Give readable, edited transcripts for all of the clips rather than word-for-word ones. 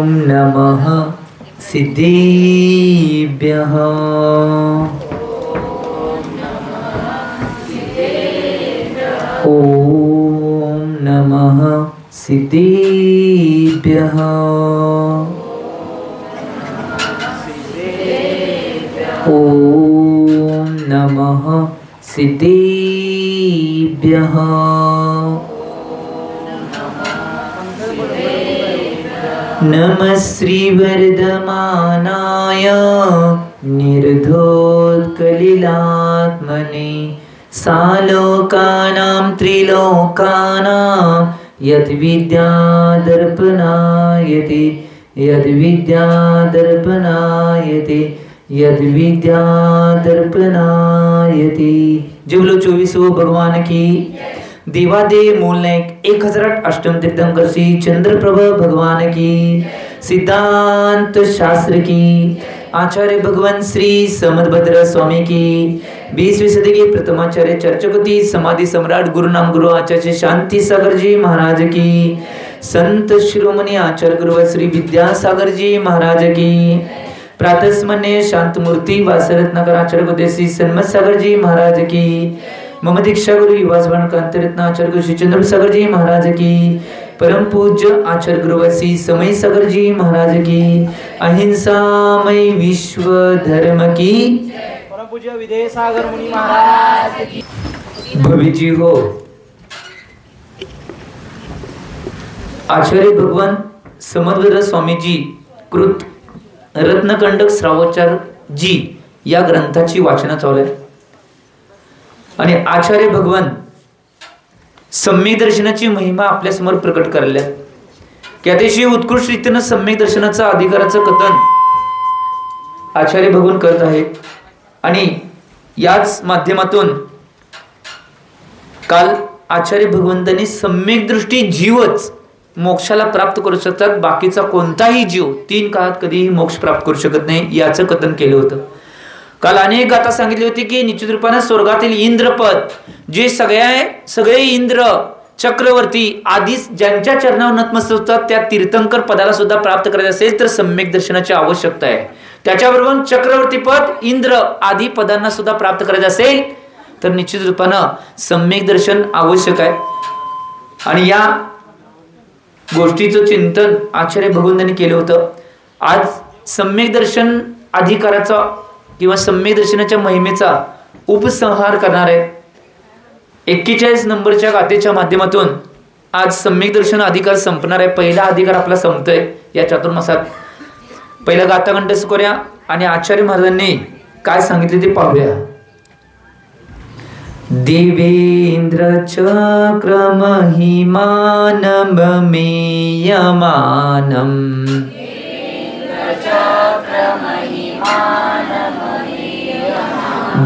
नमः सिद्धेभ्यः। ॐ नमः सिद्धेभ्यः। ॐ नमः सिद्धेभ्यः। नमः श्रीवर्धमानाय निर्धोत्कलिलात्मने सालोकानां त्रिलोकानां यद्विद्यादर्पणायते यद्विद्यादर्पणायते यद्विद्यादर्पणायते। जय बोलो 24 भगवान की। देवादेव मूलनायक 1008 अष्टम तीर्थंकर श्री चंद्रप्रभा भगवान की। सिद्धांत शास्त्र की आचार्य भगवान श्री समदभद्र स्वामी की। 20वीं सदी के प्रथमाचार्य चर्चपति समाधि सम्राट गुरु नाम गुरु आचार्य शांति सागर जी महाराज की। संत शिरोमणि आचार्य गुरु श्री विद्यासागर जी महाराज की। प्रातस्मन्य शांतमूर्ति वासरत्नाकर आचार्य गुरु श्री सन्मत सागर जी महाराज की। मम दीक्षा गुरु युवासवन कांतरत्न आचार्य गुरु श्री चंद्र सागर जी महाराज की। परम पूज्य आचार्य गुरु श्री समय सागर जी महाराज की। अहिंसामय विश्व धर्म की। परम पूज्य विजय सागर मुनि महाराज की। भवी जी हो। आचार्य भगवान समदभद्र स्वामी जी कृत रत्नकंडक श्रावोच्चार जी या ग्रंथाची वाचन चालू आहे आणि आचार्य भगवान सम्यक दर्शनाची महिमा आपल्या समोर प्रकट करल्या की अतिशय उत्कृष्ट रीतीने सम्यक दर्शनाचा अधिकाराचं कथन आचार्य भगवान करत आहेत आणि याच माध्यमातून काल आचार्य भगवंतांनी सम्यक दृष्टी जीवच मोक्षाला प्राप्त करू शकतात, बाकीचा कोणताही जीव 3 काळात कधीही मोक्ष प्राप्त करू शकत नाही याचं कथन केलं होतं। काल अनेक गाथा सांगितली होती की निश्चित रूपाने स्वर्गातील इंद्रपद जे सगळे इंद्र चक्रवर्ती आदी ज्यांच्या चरणावर नतमस्तक होतात त्या तीर्थंकर पदाला सुद्धा प्राप्त करायचे असेल तर सम्यक दर्शनाची आवश्यकता आहे। त्याच्याबरोबर चक्रवर्ती पद इंद्र आदी पदांना सुद्धा प्राप्त करायचे असेल तर निश्चित रूपाने सम्यक दर्शन आवश्यक आहे। आणि या गोष्टीचं चिंतन आचार्य भगवंतांनी केलं होतं। आज सम्यक दर्शन अधिकाराचा किंवा सम्यक दर्शनाच्या महिमेचा उपसंहार करणार आहे। 41 नंबरच्या गाथेच्या माध्यमातून आज सम्यक दर्शन अधिकार संपणार आहे। पहिला अधिकार आपला संपतोय या चातुर्मासात। पहिला गाथा कंठस्थ करूया आणि आचार्य महाराजांनी काय सांगितले ते पाहूया। देवेंद्र चक्रमहिमानं मेयमानं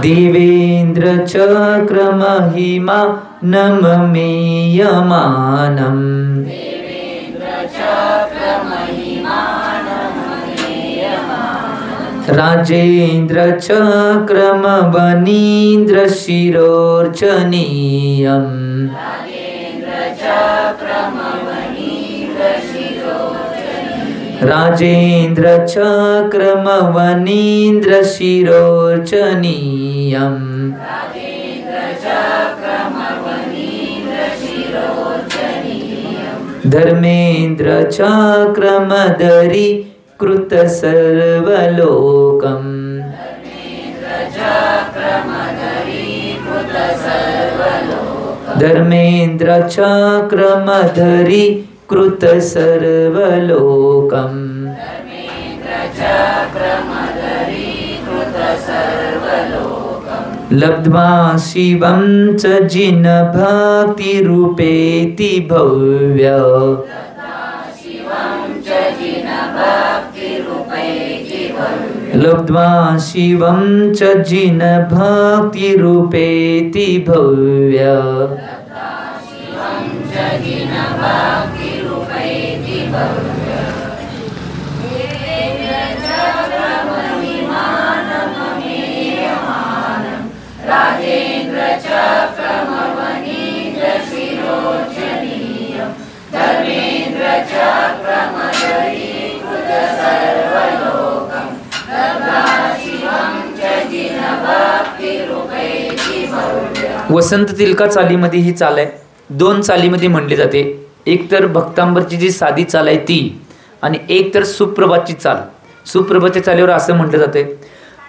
देवेंद्र चक्रमहिमानं मेयमानं राजेन्द्र चक्रमवनीन्द्र शिरोर्चनीयम् राजेन्द्र चक्रमवनीन्द्र शिरोर्चनीयम् धर्मेन्द्र चक्रमदरी कृत सर्वलोकम् धर्मेन्द्र चक्रमधरी कृत सर्वलोकम् लब्ध्वा शिवं च जिन भक्ति रूपेति भव्य लब्ध्वा शिवं च जिन भक्ति रूपेति भव्य राजेन्द्र चक्रमवनीन्द्र शिरोर्चनीयम् धर्मेन्द्र चक्रमधरी कृत वसंत तिलका चालीमध्ये ही चाल आहे. दोन चालीमध्ये म्हणली जाते. एक तर भक्तांबरची जी साधी चाल आहे ती, आणि एक तर सुप्रभातची चाल. सुप्रभातच्या चालीवर असं म्हटलं जाते,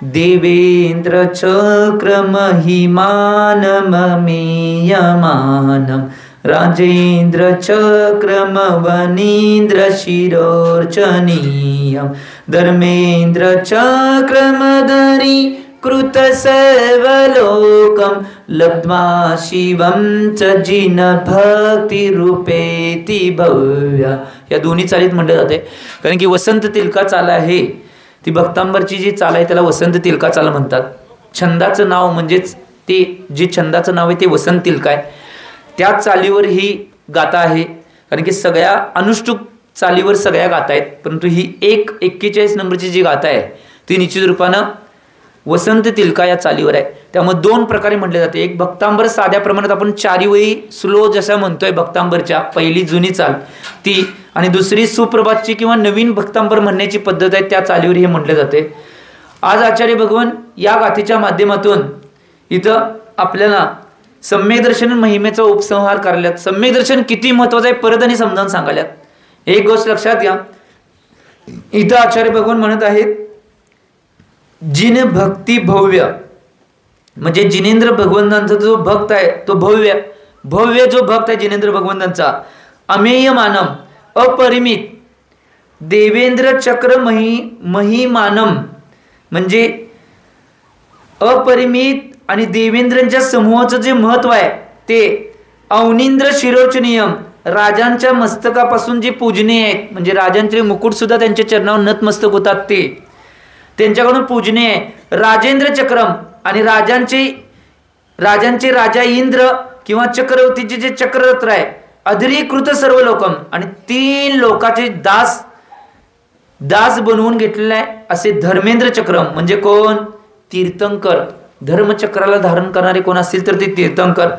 देवेंद्र चक्र महिमानममेयमानम राजेंद्र चक्रम वनींद्र शिरोर्चनीयम धर्मेंद्र चक्रमधरी कृत सर्वलोकम लब्ध्वा शिवम च जिन भक्ती रूपेती भव्या. या दोन्ही चालीत म्हटलं जाते. कारण की वसंत तिलका चाल आहे ती भक्तांबरची जी चाल आहे त्याला वसंत तिलका चाल म्हणतात. छंदाचं नाव म्हणजेच ते जे छंदाचं नाव आहे ते वसंत तिलका आहे. त्या चालीवर ही गाथा आहे. कारण की सगळ्या अनुष्टुप चालीवर सगळ्या गाथा आहेत, परंतु ही 41 नंबरची जी गाथा आहे ती निश्चित रूपानं वसंत तिलका या चालीवर आहे. त्यामुळे दोन प्रकारे म्हटले जाते. एक भक्तांबर साध्या प्रमाणात आपण चारीवळी स्लो जसं म्हणतोय भक्तांबरच्या पहिली जुनी चाल ती, आणि दुसरी सुप्रभातची किंवा नवीन भक्तांबर म्हणण्याची पद्धत आहे त्या चालीवर हे म्हटले जाते. आज आचार्य भगवान या गाथेच्या माध्यमातून इथं आपल्याला सम्यक दर्शन महिमेचा उपसंहार करायल्यात. सम्यक दर्शन किती महत्वाचं आहे परत आणि समजावून सांगायल्यात. एक गोष्ट लक्षात घ्या, इथं आचार्य भगवान म्हणत आहेत जिन भक्ती भव्य, म्हणजे जिनेंद्र भगवंतांचा जो भक्त आहे तो भव्य भव्य जो भक्त आहे जिनेंद्र भगवंतांचा, अमेय मानम अपरिमित देवेंद्र चक्र महिमानम म्हणजे अपरिमित आणि देवेंद्रांच्या समूहाचं जे महत्व आहे ते अवनींद्र शिरोचनीयम राजांच्या मस्तकापासून जे पूजनीय आहेत, म्हणजे राजांचे मुकुट सुद्धा त्यांच्या चरणावर नतमस्तक होतात ते त्यांच्याकडून पूजनीय आहे. राजेंद्र चक्रम आणि राजांचे राजा इंद्र किंवा चक्रवर्तीचे जे चक्ररथ आहे अधिकृत सर्व लोकम, आणि 3 लोकाचे दास बनवून घेतलेले आहे असे धर्मेंद्र चक्रम. म्हणजे कोण? तीर्थंकर. धर्मचक्राला धारण करणारे कोण असतील तर ते तीर्थंकर.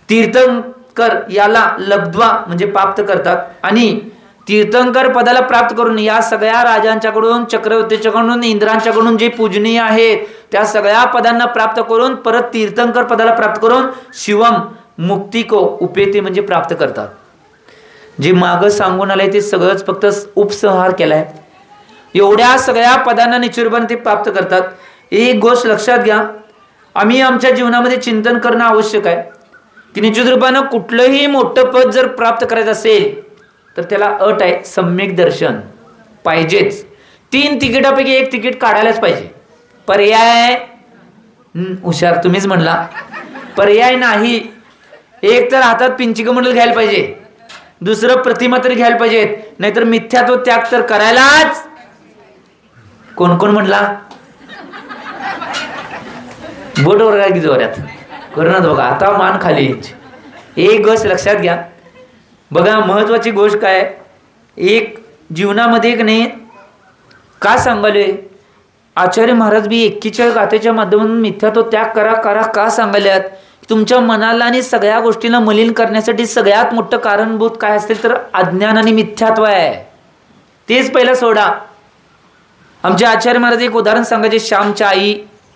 तीर्थंकर याला लब्ध्वा म्हणजे प्राप्त करतात, आणि तीर्थंकर पदाला प्राप्त करून या सगळ्या राजांच्याकडून चक्रवर्तीच्याकडून इंद्रांच्याकडून जे पूजनीय आहेत त्या सगळ्या पदांना प्राप्त करून परत तीर्थंकर पदाला प्राप्त करून शिवम मुक्ती को उपेते म्हणजे प्राप्त करतात. जे मागं सांगून आलंय ते सगळंच फक्त उपसंहार केलाय. एवढ्या सगळ्या पदांना निश्चितपणे ते प्राप्त करतात. एक गोष्ट लक्षात घ्या, आम्ही आमच्या जीवनामध्ये चिंतन करणं आवश्यक आहे की निश्चित रूपानं कुठलंही मोठं पद जर प्राप्त करायचं असेल तर त्याला अट आहे सम्यक दर्शन पाहिजेच. 3 तिकिटापैकी 1 तिकीट काढायलाच पाहिजे. पर्याय हुशार तुम्हीच म्हणला, पर्याय नाही. एक तर हातात पिंचिकमंडल घ्यायला पाहिजे, दुसरं प्रतिमा तरी घ्यायला पाहिजेत, नाहीतर मिथ्यात्व त्याग तर करायलाच. कोण कोण म्हणला? बोट वर काय जोऱ्यात करूनच बघा, आता मान खाली. एक गोष्ट लक्षात घ्या बघा, महत्वाची गोष्ट काय, एक जीवनामध्ये एक नाही का सांगालोय आचार्य महाराज बी 41 गाथेच्या माध्यमातून मिथ्यात्व त्याग करा करा का सांगाल्यात. तुमच्या मनाला आणि सगळ्या गोष्टींना मलिन करण्यासाठी सगळ्यात मोठं कारणभूत काय असेल तर अज्ञान आणि मिथ्यात्व आहे. तेच पहिला सोडा. आमचे आचार्य महाराज एक उदाहरण सांगायचे. श्यामच्या आई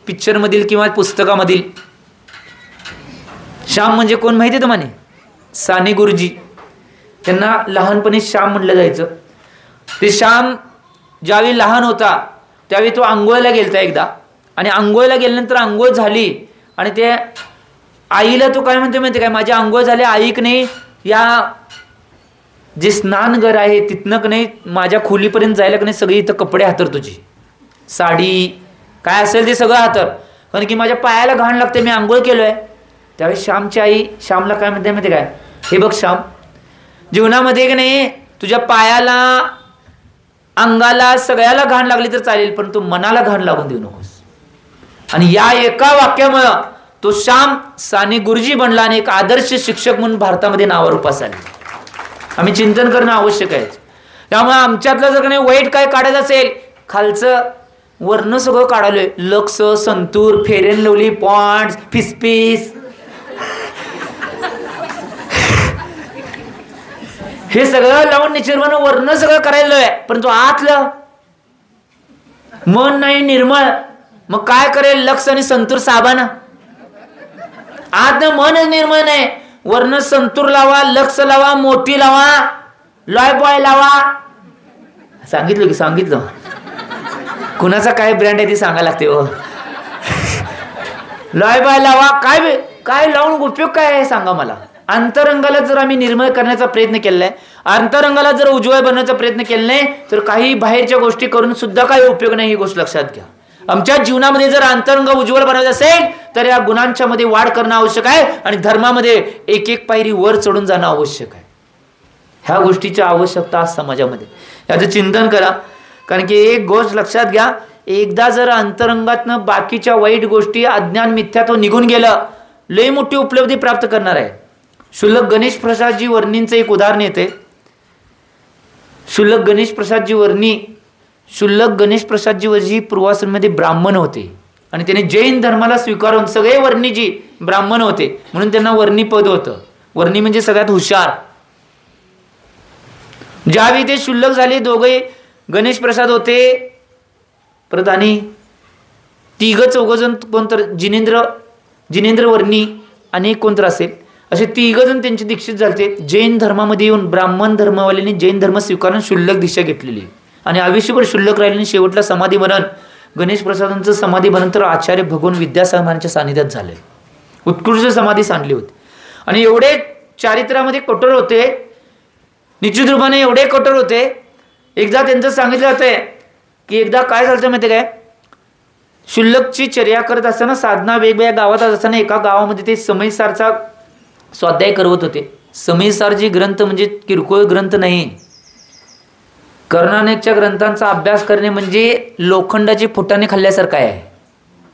पिक्चर मधील किंवा पुस्तकामधील. श्याम म्हणजे कोण माहिती तुम्हाला? साने गुरुजी. त्यांना लहानपणी श्याम म्हटलं जायचं. ते श्याम ज्यावेळी लहान होता त्यावेळी तो आंघोळीला गेलता एकदा, आणि आंघोळीला गेल्यानंतर आंघोळ झाली आणि ते आईला तो काय म्हणतो माहिती काय, माझी आंघोळ झाली ऐक नाही, या जे स्नानघर आहे तिथनं का नाही माझ्या खोलीपर्यंत जायला का नाही सगळी इथं कपडे हातर, तुझी साडी काय असेल ते सगळं हातर, कारण की माझ्या पायाला घाण लागते, मी आंघोळ केलोय. त्यावेळी श्यामची आई श्यामला काय म्हणते माहिती काय, हे बघ श्याम, जीवनामध्ये का नाही तुझ्या पायाला अंगाला सगळ्याला घाण लागली तर चालेल, पण तू मनाला घाण लागून देऊ नकोस. आणि या एका वाक्यामुळं तो श्याम साने गुरुजी बनला आणि एक आदर्श शिक्षक म्हणून भारतामध्ये नावारूपास आले. आम्ही चिंतन करणं आवश्यक आहे. त्यामुळे आमच्यातलं जर नाही वाईट काय काढायचं असेल, खालचं वर्ण सगळं काढालोय, Lux, Santoor, Fair and Lovely, Pond's, फिसपीस, हे सगळं लावून निर्मळ वर्ण सगळं करायला आहे, परंतु आतलं मन नाही निर्मळ. मग काय करेल लक्ष आणि संतूर साबण? आत मनच निर्मळ नाही. वर्ण संतूर लावा, लक्ष लावा, मोती लावा, लॉय बॉय लावा. सांगितलं की सांगितलं. कुणाचा काय ब्रँड आहे ती सांगायला लागते हो. लॉय बॉय लावा. काय काय लावून उपयोग काय आहे सांगा मला. अंतरंगाला जर आम्ही निर्मळ करण्याचा प्रयत्न केलाय, अंतरंगाला जर उज्ज्वल बनवण्याचा प्रयत्न केला नाही, तर काही बाहेरच्या गोष्टी करून सुद्धा काही उपयोग नाही. ही गोष्ट लक्षात घ्या. आमच्या जीवनामध्ये जर अंतरंग उज्ज्वल बनायचं असेल तर या गुणांच्या मध्ये वाढ करणं आवश्यक आहे आणि धर्मामध्ये एक एक पायरी वर चढून जाणं आवश्यक आहे. ह्या गोष्टीची आवश्यकता आज समाजामध्ये. याचं चिंतन करा. कारण की एक गोष्ट लक्षात घ्या, एकदा जर अंतरंगातनं बाकीच्या वाईट गोष्टी, अज्ञान, मिथ्यात्व निघून गेलं, लय मोठी उपलब्धी प्राप्त करणार आहे. शुल्लक गणेश प्रसादजी वर्णींचं एक उदाहरण येते. शुल्लक गणेश प्रसादजी वर्णी, शुल्लक गणेश प्रसादजी वर्णी पूर्वाश्रममध्ये ब्राह्मण होते आणि त्याने जैन धर्माला स्वीकारून, सगळे वर्णीजी ब्राह्मण होते म्हणून त्यांना वर्णी पद होतं. वर्णी म्हणजे सगळ्यात हुशार. ज्यावेळी ते शुल्लक झाले, दोघे गणेश प्रसाद होते परत आणि तिघ चौघजण कोणतर जिनेंद्र वर्णी आणि कोणतर असेल, असे तिघ जण त्यांचे दीक्षित झाले. जैन धर्मामध्ये येऊन ब्राह्मण धर्मावाल्यांनी जैन धर्म स्वीकारून शुल्लक दीक्षा घेतलेली आणि आयुष्यभर शुल्लक राहिल्याने शेवटला समाधी मरण, गणेश प्रसादांचं समाधी मरण तर आचार्य भगवान विद्यासागरांच्या सानिध्यात झाले. उत्कृष्ट समाधी सांडली होती आणि एवढे चारित्र्यामध्ये कठोर होते, निश्चित रूपाने एवढे कठोर होते. एकदा त्यांचं सांगितलं होतं की एकदा काय झालं माहिती काय, शुल्लकची चर्या करत असताना, साधना वेगवेगळ्या गावात असताना एका गावामध्ये ते समयसारचा स्वाध्याय करवत होते. समयसारजी ग्रंथ म्हणजे किरकोळ ग्रंथ नाही. कर्णानेकच्या ग्रंथांचा अभ्यास करणे म्हणजे लोखंडाची फुटाणे खाल्ल्यासारखं आहे.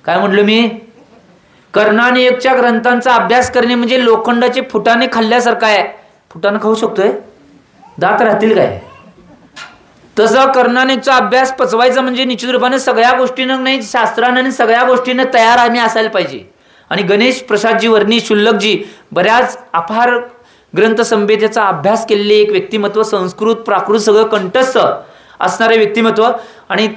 काय म्हटलं मी? कर्णानेकच्या ग्रंथांचा अभ्यास करणे म्हणजे लोखंडाचे फुटाणे खाल्ल्यासारखं आहे. फुटाणं खाऊ शकतोय? दात राहतील काय? तसं कर्णानेकचा अभ्यास पचवायचा म्हणजे निश्चित रूपाने सगळ्या गोष्टींना नाही, शास्त्रानं आणि सगळ्या गोष्टींना तयार आम्ही असायला पाहिजे. आणि गणेश प्रसादजी वर्णी, शुल्लकजी बऱ्याच अपार ग्रंथ संहितेचा अभ्यास केलेले एक व्यक्तिमत्व, संस्कृत प्राकृत सगळं कंठस्थ असणारे व्यक्तिमत्व. आणि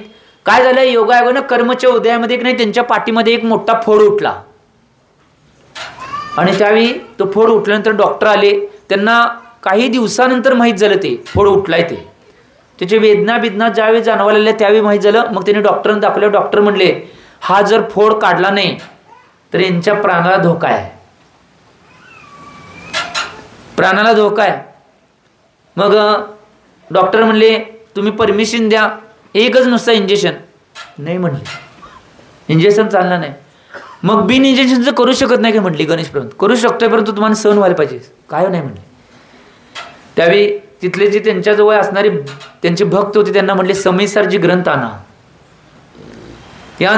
काय झालं, योगायोगानं कर्मच्या उदयामध्ये नाही त्यांच्या पाठीमध्ये एक मोठा फोड उठला आणि त्यावेळी तो फोड उठल्यानंतर डॉक्टर आले. त्यांना काही दिवसानंतर माहीत झालं ते फोड उठलाय ते. त्याचे वेदना बिदना ज्यावेळी जाणवायला लागल्या त्यावेळी माहीत झालं. मग त्याने डॉक्टरांना दाखवलं. डॉक्टर म्हणले हा जर फोड काढला नाही तर यांच्या प्राणाला धोका आहे, प्राणाला धोका आहे. मग डॉक्टर म्हणले तुम्ही परमिशन द्या, एकच नुसतं इंजेक्शन. नाही म्हणले, इंजेक्शन चालणार नाही. मग बिन इंजेक्शनचं करू शकत नाही का म्हटली गणेश प्रभू. करू शकतोय परंतु तुम्हाला सहन व्हायला पाहिजे. काय नाही म्हणले. त्यावेळी तिथले जे त्यांच्याजवळ असणारे त्यांचे भक्त होते त्यांना म्हणले समयसारजी ग्रंथ आणा. या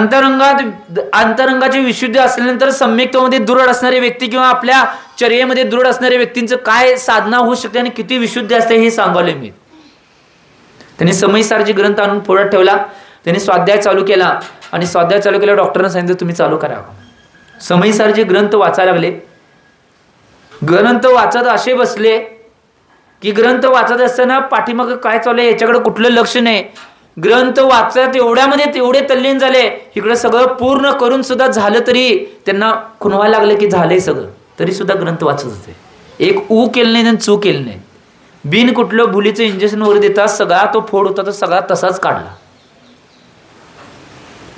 अंतरंगाची विशुद्धी असल्यानंतर सम्यक्तेमध्ये दृढ असणारे व्यक्ती किंवा आपल्या चर्येमध्ये दृढ असणाऱ्या व्यक्तींचं काय साधना होऊ शकते आणि किती विशुद्धी असते हे सांगावले मी. त्यांनी समयसारजी ग्रंथ आणून फोडात ठेवला. त्यांनी स्वाध्याय चालू केला आणि स्वाध्याय चालू केला. डॉक्टरांना सांगितलं तुम्ही चालू करा. समयसारजी ग्रंथ वाचायला लागले. ग्रंथ वाचत असे बसले की ग्रंथ वाचत असताना पाठीमागं काय चालू आहे याच्याकडे कुठलं लक्ष नाही. ग्रंथ वाचत एवढ्यामध्ये तेवढे तल्लीन झाले, इकडे सगळं पूर्ण करून सुद्धा झालं तरी त्यांना खुणवायला लागलं की झालंय सगळं, तरी सुद्धा ग्रंथ वाचत होते. एक ऊ केलं नाही आणि चू केलं नाही. बिन कुठलं भुलीचं इंजेक्शन वगैरे देतात सगळा तो फोड होता तो सगळा तसाच काढला.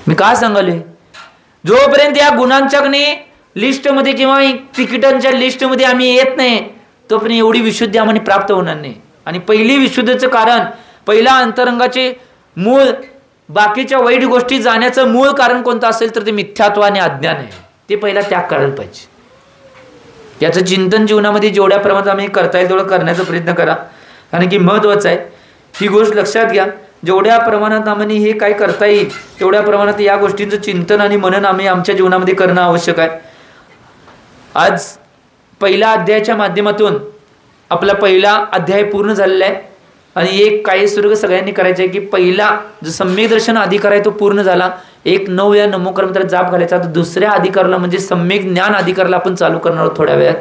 मी काय सांगाले, जोपर्यंत या गुणांच्या लिस्टमध्ये किंवा तिकिटांच्या लिस्टमध्ये आम्ही येत नाही तोपर्यंत एवढी विशुद्धी आम्हाला प्राप्त होणार नाही. आणि पहिली विशुद्धीचं कारण, पहिला अंतरंगाचे मूळ, बाकीच्या वाईट गोष्टी जाण्याचं मूळ कारण कोणतं असेल तर ते मिथ्यात्व आणि अज्ञान आहे. ते पहिला त्याग करायला पाहिजे. याचं चिंतन जीवनामध्ये जेवढ्या प्रमाणात आम्ही करता येईल तेवढं करण्याचा प्रयत्न करा. कारण की महत्त्वाचं आहे. ही गोष्ट लक्षात घ्या. जेवढ्या प्रमाणात आम्ही हे काय करता येईल तेवढ्या प्रमाणात या गोष्टींचं चिंतन आणि मनन आम्ही आमच्या जीवनामध्ये करणं आवश्यक आहे. आज पहिल्या अध्यायाच्या माध्यमातून आपला पहिला अध्याय पूर्ण झालेला आहे आणि एक काही सुरू सगळ्यांनी करायचं आहे की पहिला जो सम्यक दर्शन अधिकार आहे तो पूर्ण झाला. 9 वेळा नमोकरमंत्र जाप घालायचा. तर दुसऱ्या अधिकाराला म्हणजे सम्यक ज्ञान अधिकाराला आपण चालू करणार आहोत थोड्या वेळात.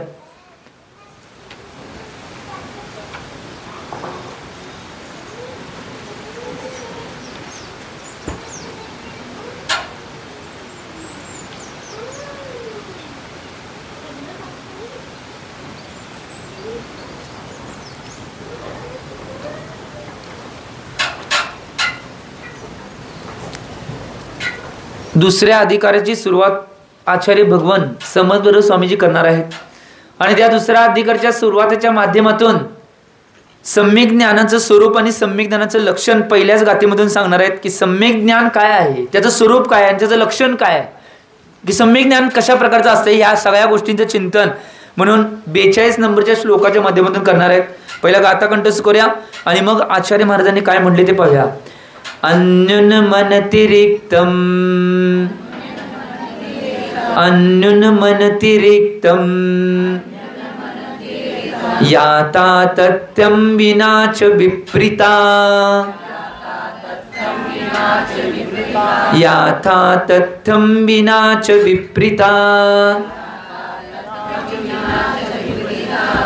दुसऱ्या अधिकाराची सुरुवात आचार्य भगवान समर्थ स्वामीजी करणार आहेत आणि त्या दुसऱ्या अधिकाराच्या सुरुवातीच्या माध्यमातून सम्यक ज्ञानाचं स्वरूप आणि सम्यक ज्ञानाचं लक्षण पहिल्याच गाथेमधून सांगणार आहेत की सम्यक ज्ञान काय आहे, त्याचं स्वरूप काय आहे, त्याचं लक्षण काय आहे, की सम्यक ज्ञान कशा प्रकारचं असतं, या सगळ्या गोष्टींचं चिंतन म्हणून 42 नंबरच्या श्लोकाच्या माध्यमातून करणार आहेत. पहिला गाथा कंठस्थ करूया आणि मग आचार्य महाराजांनी काय म्हटले ते पाहूया. अन्युन मनतिरिक्तम अन्युन मनतिरिक्तम याता तथ्यं विनाच विप्रीता याथा तथ्यं विनाच विप्रीता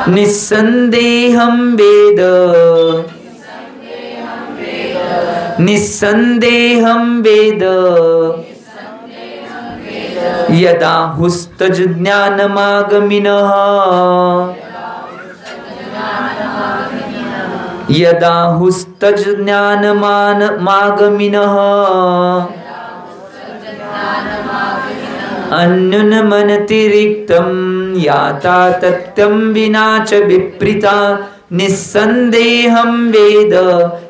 निस्संदेहं वेद निस्संदेहं वेद यदा हुस्तज ज्ञानमागमिनः यदा हुस्तज ज्ञानमागमिनः अन्युन मनतिरिक्तं याता तथ्यं विनाच विप्रीता निस्संदेहं वेद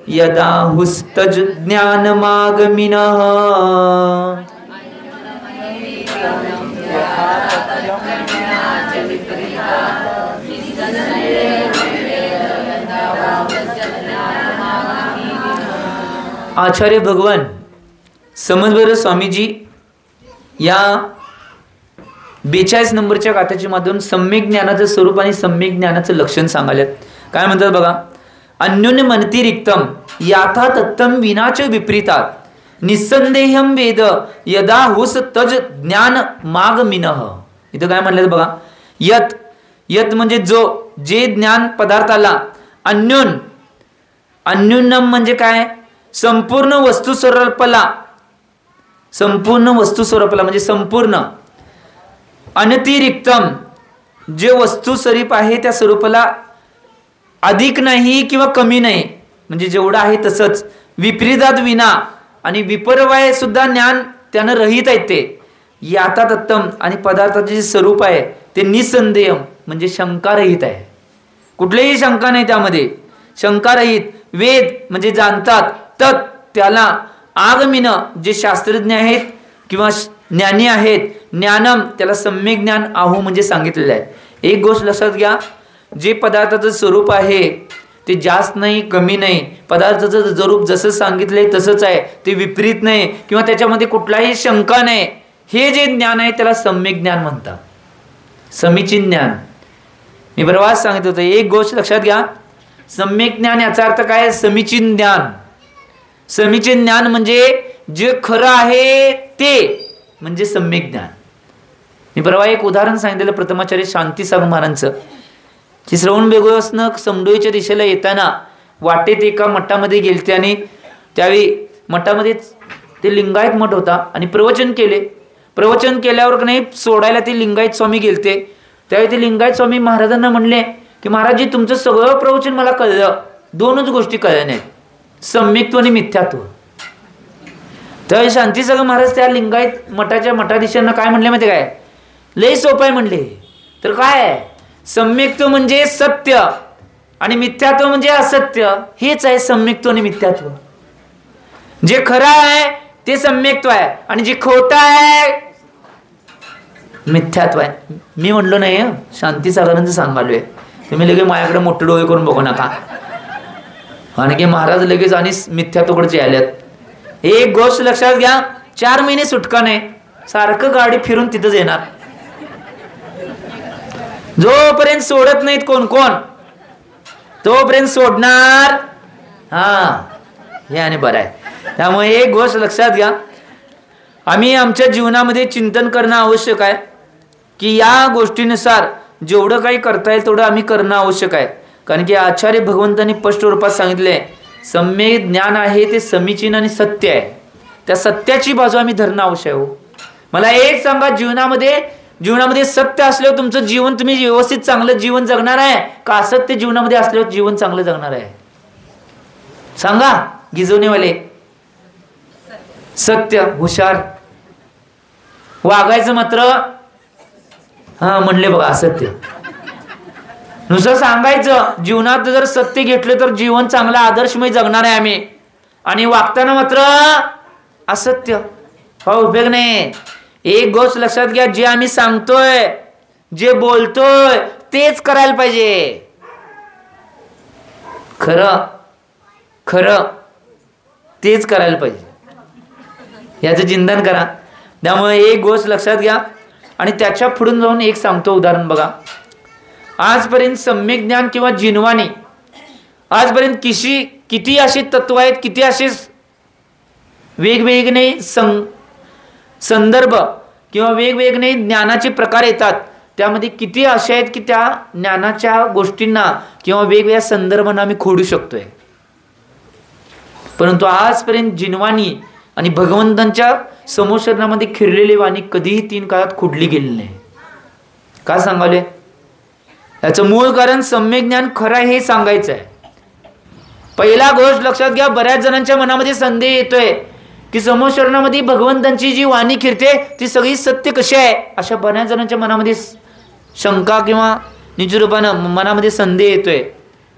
यदा हुस्तज ज्ञानमागमिनः. आचार्य भगवान समर्थ स्वामीजी या 42 नंबरच्या गाथेच्या माध्यमातून सम्यक ज्ञानाचं स्वरूप आणि सम्यक ज्ञानाचं लक्षण सांगायला काय म्हणतात बघा. अन्युन मनतिरिक्तम याथा तत्तम विनाच विपरीतात निस्संदेहं वेद यदा हुस तज ज्ञान मागमिनः. इथं काय म्हणलं बघा. यत यत म्हणजे जो, जे ज्ञान पदार्थाला, अन्युन अन्युन्नम म्हणजे काय, संपूर्ण वस्तू स्वरूपाला, संपूर्ण वस्तू स्वरूपाला म्हणजे संपूर्ण, अनतिरिक्तम जे वस्तू स्वरूप आहे त्या स्वरूपाला अधिक नाही किंवा कमी नाही, म्हणजे जेवढं आहे तसंच, विपरीतात विना आणि विपर्वय सुद्धा ज्ञान त्यानं रहित आहे ते. याता तत्तम आणि पदार्थाचे जे स्वरूप आहे ते निसंदेह म्हणजे शंकारहित आहे, कुठलीही शंका नाही त्यामध्ये, शंकारहित. वेद म्हणजे जाणतात, तत् त्याला, आगमिन जे शास्त्रज्ञ आहेत किंवा ज्ञानी आहेत, ज्ञानम त्याला सम्यक ज्ञान आहू म्हणजे सांगितलेलं आहे. एक गोष्ट लक्षात घ्या, जे पदार्थाचं स्वरूप आहे ते जास्त नाही कमी नाही, पदार्थाचं स्वरूप जसं सांगितलंय तसंच आहे, ते विपरीत नाही किंवा त्याच्यामध्ये कुठलाही शंका नाही, हे जे ज्ञान आहे त्याला सम्यक ज्ञान म्हणतात, समीचीन ज्ञान. मी बरोबर सांगितलं होतं. एक गोष्ट लक्षात घ्या, सम्यक ज्ञान याचा अर्थ काय, समीचीन ज्ञान. समीचीन ज्ञान म्हणजे जे खरं आहे ते म्हणजे सम्यक ज्ञान. मी परवा एक उदाहरण सांगितलेलं प्रथमाचार्य शांतीसागर महाराजांचं, की श्रवण बेगोसनं समडोईच्या दिशेला येताना वाटेत एका मठामध्ये गेलते आणि त्यावेळी मठामध्ये ते लिंगायत मठ होता आणि प्रवचन केले. प्रवचन केल्यावर का नाही सोडायला ते लिंगायत स्वामी गेलते. त्यावेळी ते लिंगायत स्वामी महाराजांना म्हणले की महाराजजी तुमचं सगळं प्रवचन मला कळलं, दोनच गोष्टी कळल्या नाहीत, सम्यक्त्व आणि मिथ्यात्व. त्यावेळी शांतीसागर महाराज त्या लिंगायत मठाच्या मठाधीशांना काय म्हणले माहिती काय, लय सोपं आहे म्हणले. तर काय आहे, सम्यक्त्व म्हणजे सत्य आणि मिथ्यात्व म्हणजे असत्य, हेच आहे सम्यक्त्व आणि मिथ्यात्व. जे खरं आहे ते सम्यक्त्व आहे आणि जे खोटं आहे मिथ्यात्व आहे. मी म्हणलो नाही, शांतीसागरांचं सांगालोय, तुम्ही लगेच माझ्याकडे मोठे डोळे करून बघू नका, आणि की महाराज लगेच आणि मिथ्यात्वाकडे आल्यात. एक गोष्ट लक्षात घ्या, 4 महिने सुटका नाही, सारखं गाडी फिरून तिथंच येणार. जोपर्यंत सोडत नाहीत कोण कोण तोपर्यंत सोडणार. हा, हे आणि बरं आहे. त्यामुळे एक गोष्ट लक्षात घ्या, आम्ही आमच्या जीवनामध्ये चिंतन करणं आवश्यक आहे की या गोष्टीनुसार जेवढं काही करता येईल तेवढं आम्ही करणं आवश्यक आहे. कारण की आचार्य भगवंतांनी स्पष्ट रूपात सांगितले, सम्यक ज्ञान आहे ते समीचीन आणि सत्य आहे, त्या सत्याची बाजू आम्ही धरणं आवश्यक आहे. मला एक सांगा, जीवनामध्ये सत्य असल्यावर तुमचं जीवन तुम्ही व्यवस्थित चांगलं जीवन जगणार आहे का असत्य जीवनामध्ये असल्यावर जीवन चांगलं जगणार आहे? सांगा गिजवणेवाले. सत्य, हुशार. वागायचं मात्र म्हणले बघा असत्य. नुसतं सांगायचं जीवनात जर सत्य घेतलं तर जीवन चांगलं आदर्शमय जगणार आहे आम्ही, आणि वागताना मात्र असत्य, हा उपयोग नाही. एक गोष्ट लक्षात घ्या, जे आम्ही सांगतोय जे बोलतोय तेच करायला पाहिजे. खरं खरं तेच करायला पाहिजे, याचं चिंतन करा. त्यामुळे एक गोष्ट लक्षात घ्या. आणि त्याच्या पुढून जाऊन एक सांगतो उदाहरण बघा. आजपर्यंत सम्यक ज्ञान किंवा जिनवाणी आजपर्यंत किती अशी तत्व आहेत, किती असे वेगवेगळे संदर्भ किंवा वेगवेगळे ज्ञानाचे प्रकार येतात. त्यामध्ये किती असे आहेत की त्या ज्ञानाच्या गोष्टींना किंवा वेगवेगळ्या संदर्भांना आम्ही खोडू शकतोय. परंतु आजपर्यंत जिनवाणी आणि भगवंतांच्या समोशरणामध्ये खिरलेली वाणी कधीही 3 काळात खोडली गेली नाही. का सांगाले? याचं मूळ कारण सम्यक ज्ञान खरं आहे हे सांगायचं आहे. पहिला गोष्ट लक्षात घ्या, बऱ्याच जणांच्या मनामध्ये संदेह येतोय की समोशरणामध्ये भगवंतांची जी वाणी खिरते ती सगळी सत्य कशी आहे, अशा बऱ्याच जणांच्या मनामध्ये शंका किंवा निजरूपानं मनामध्ये संदेह येतोय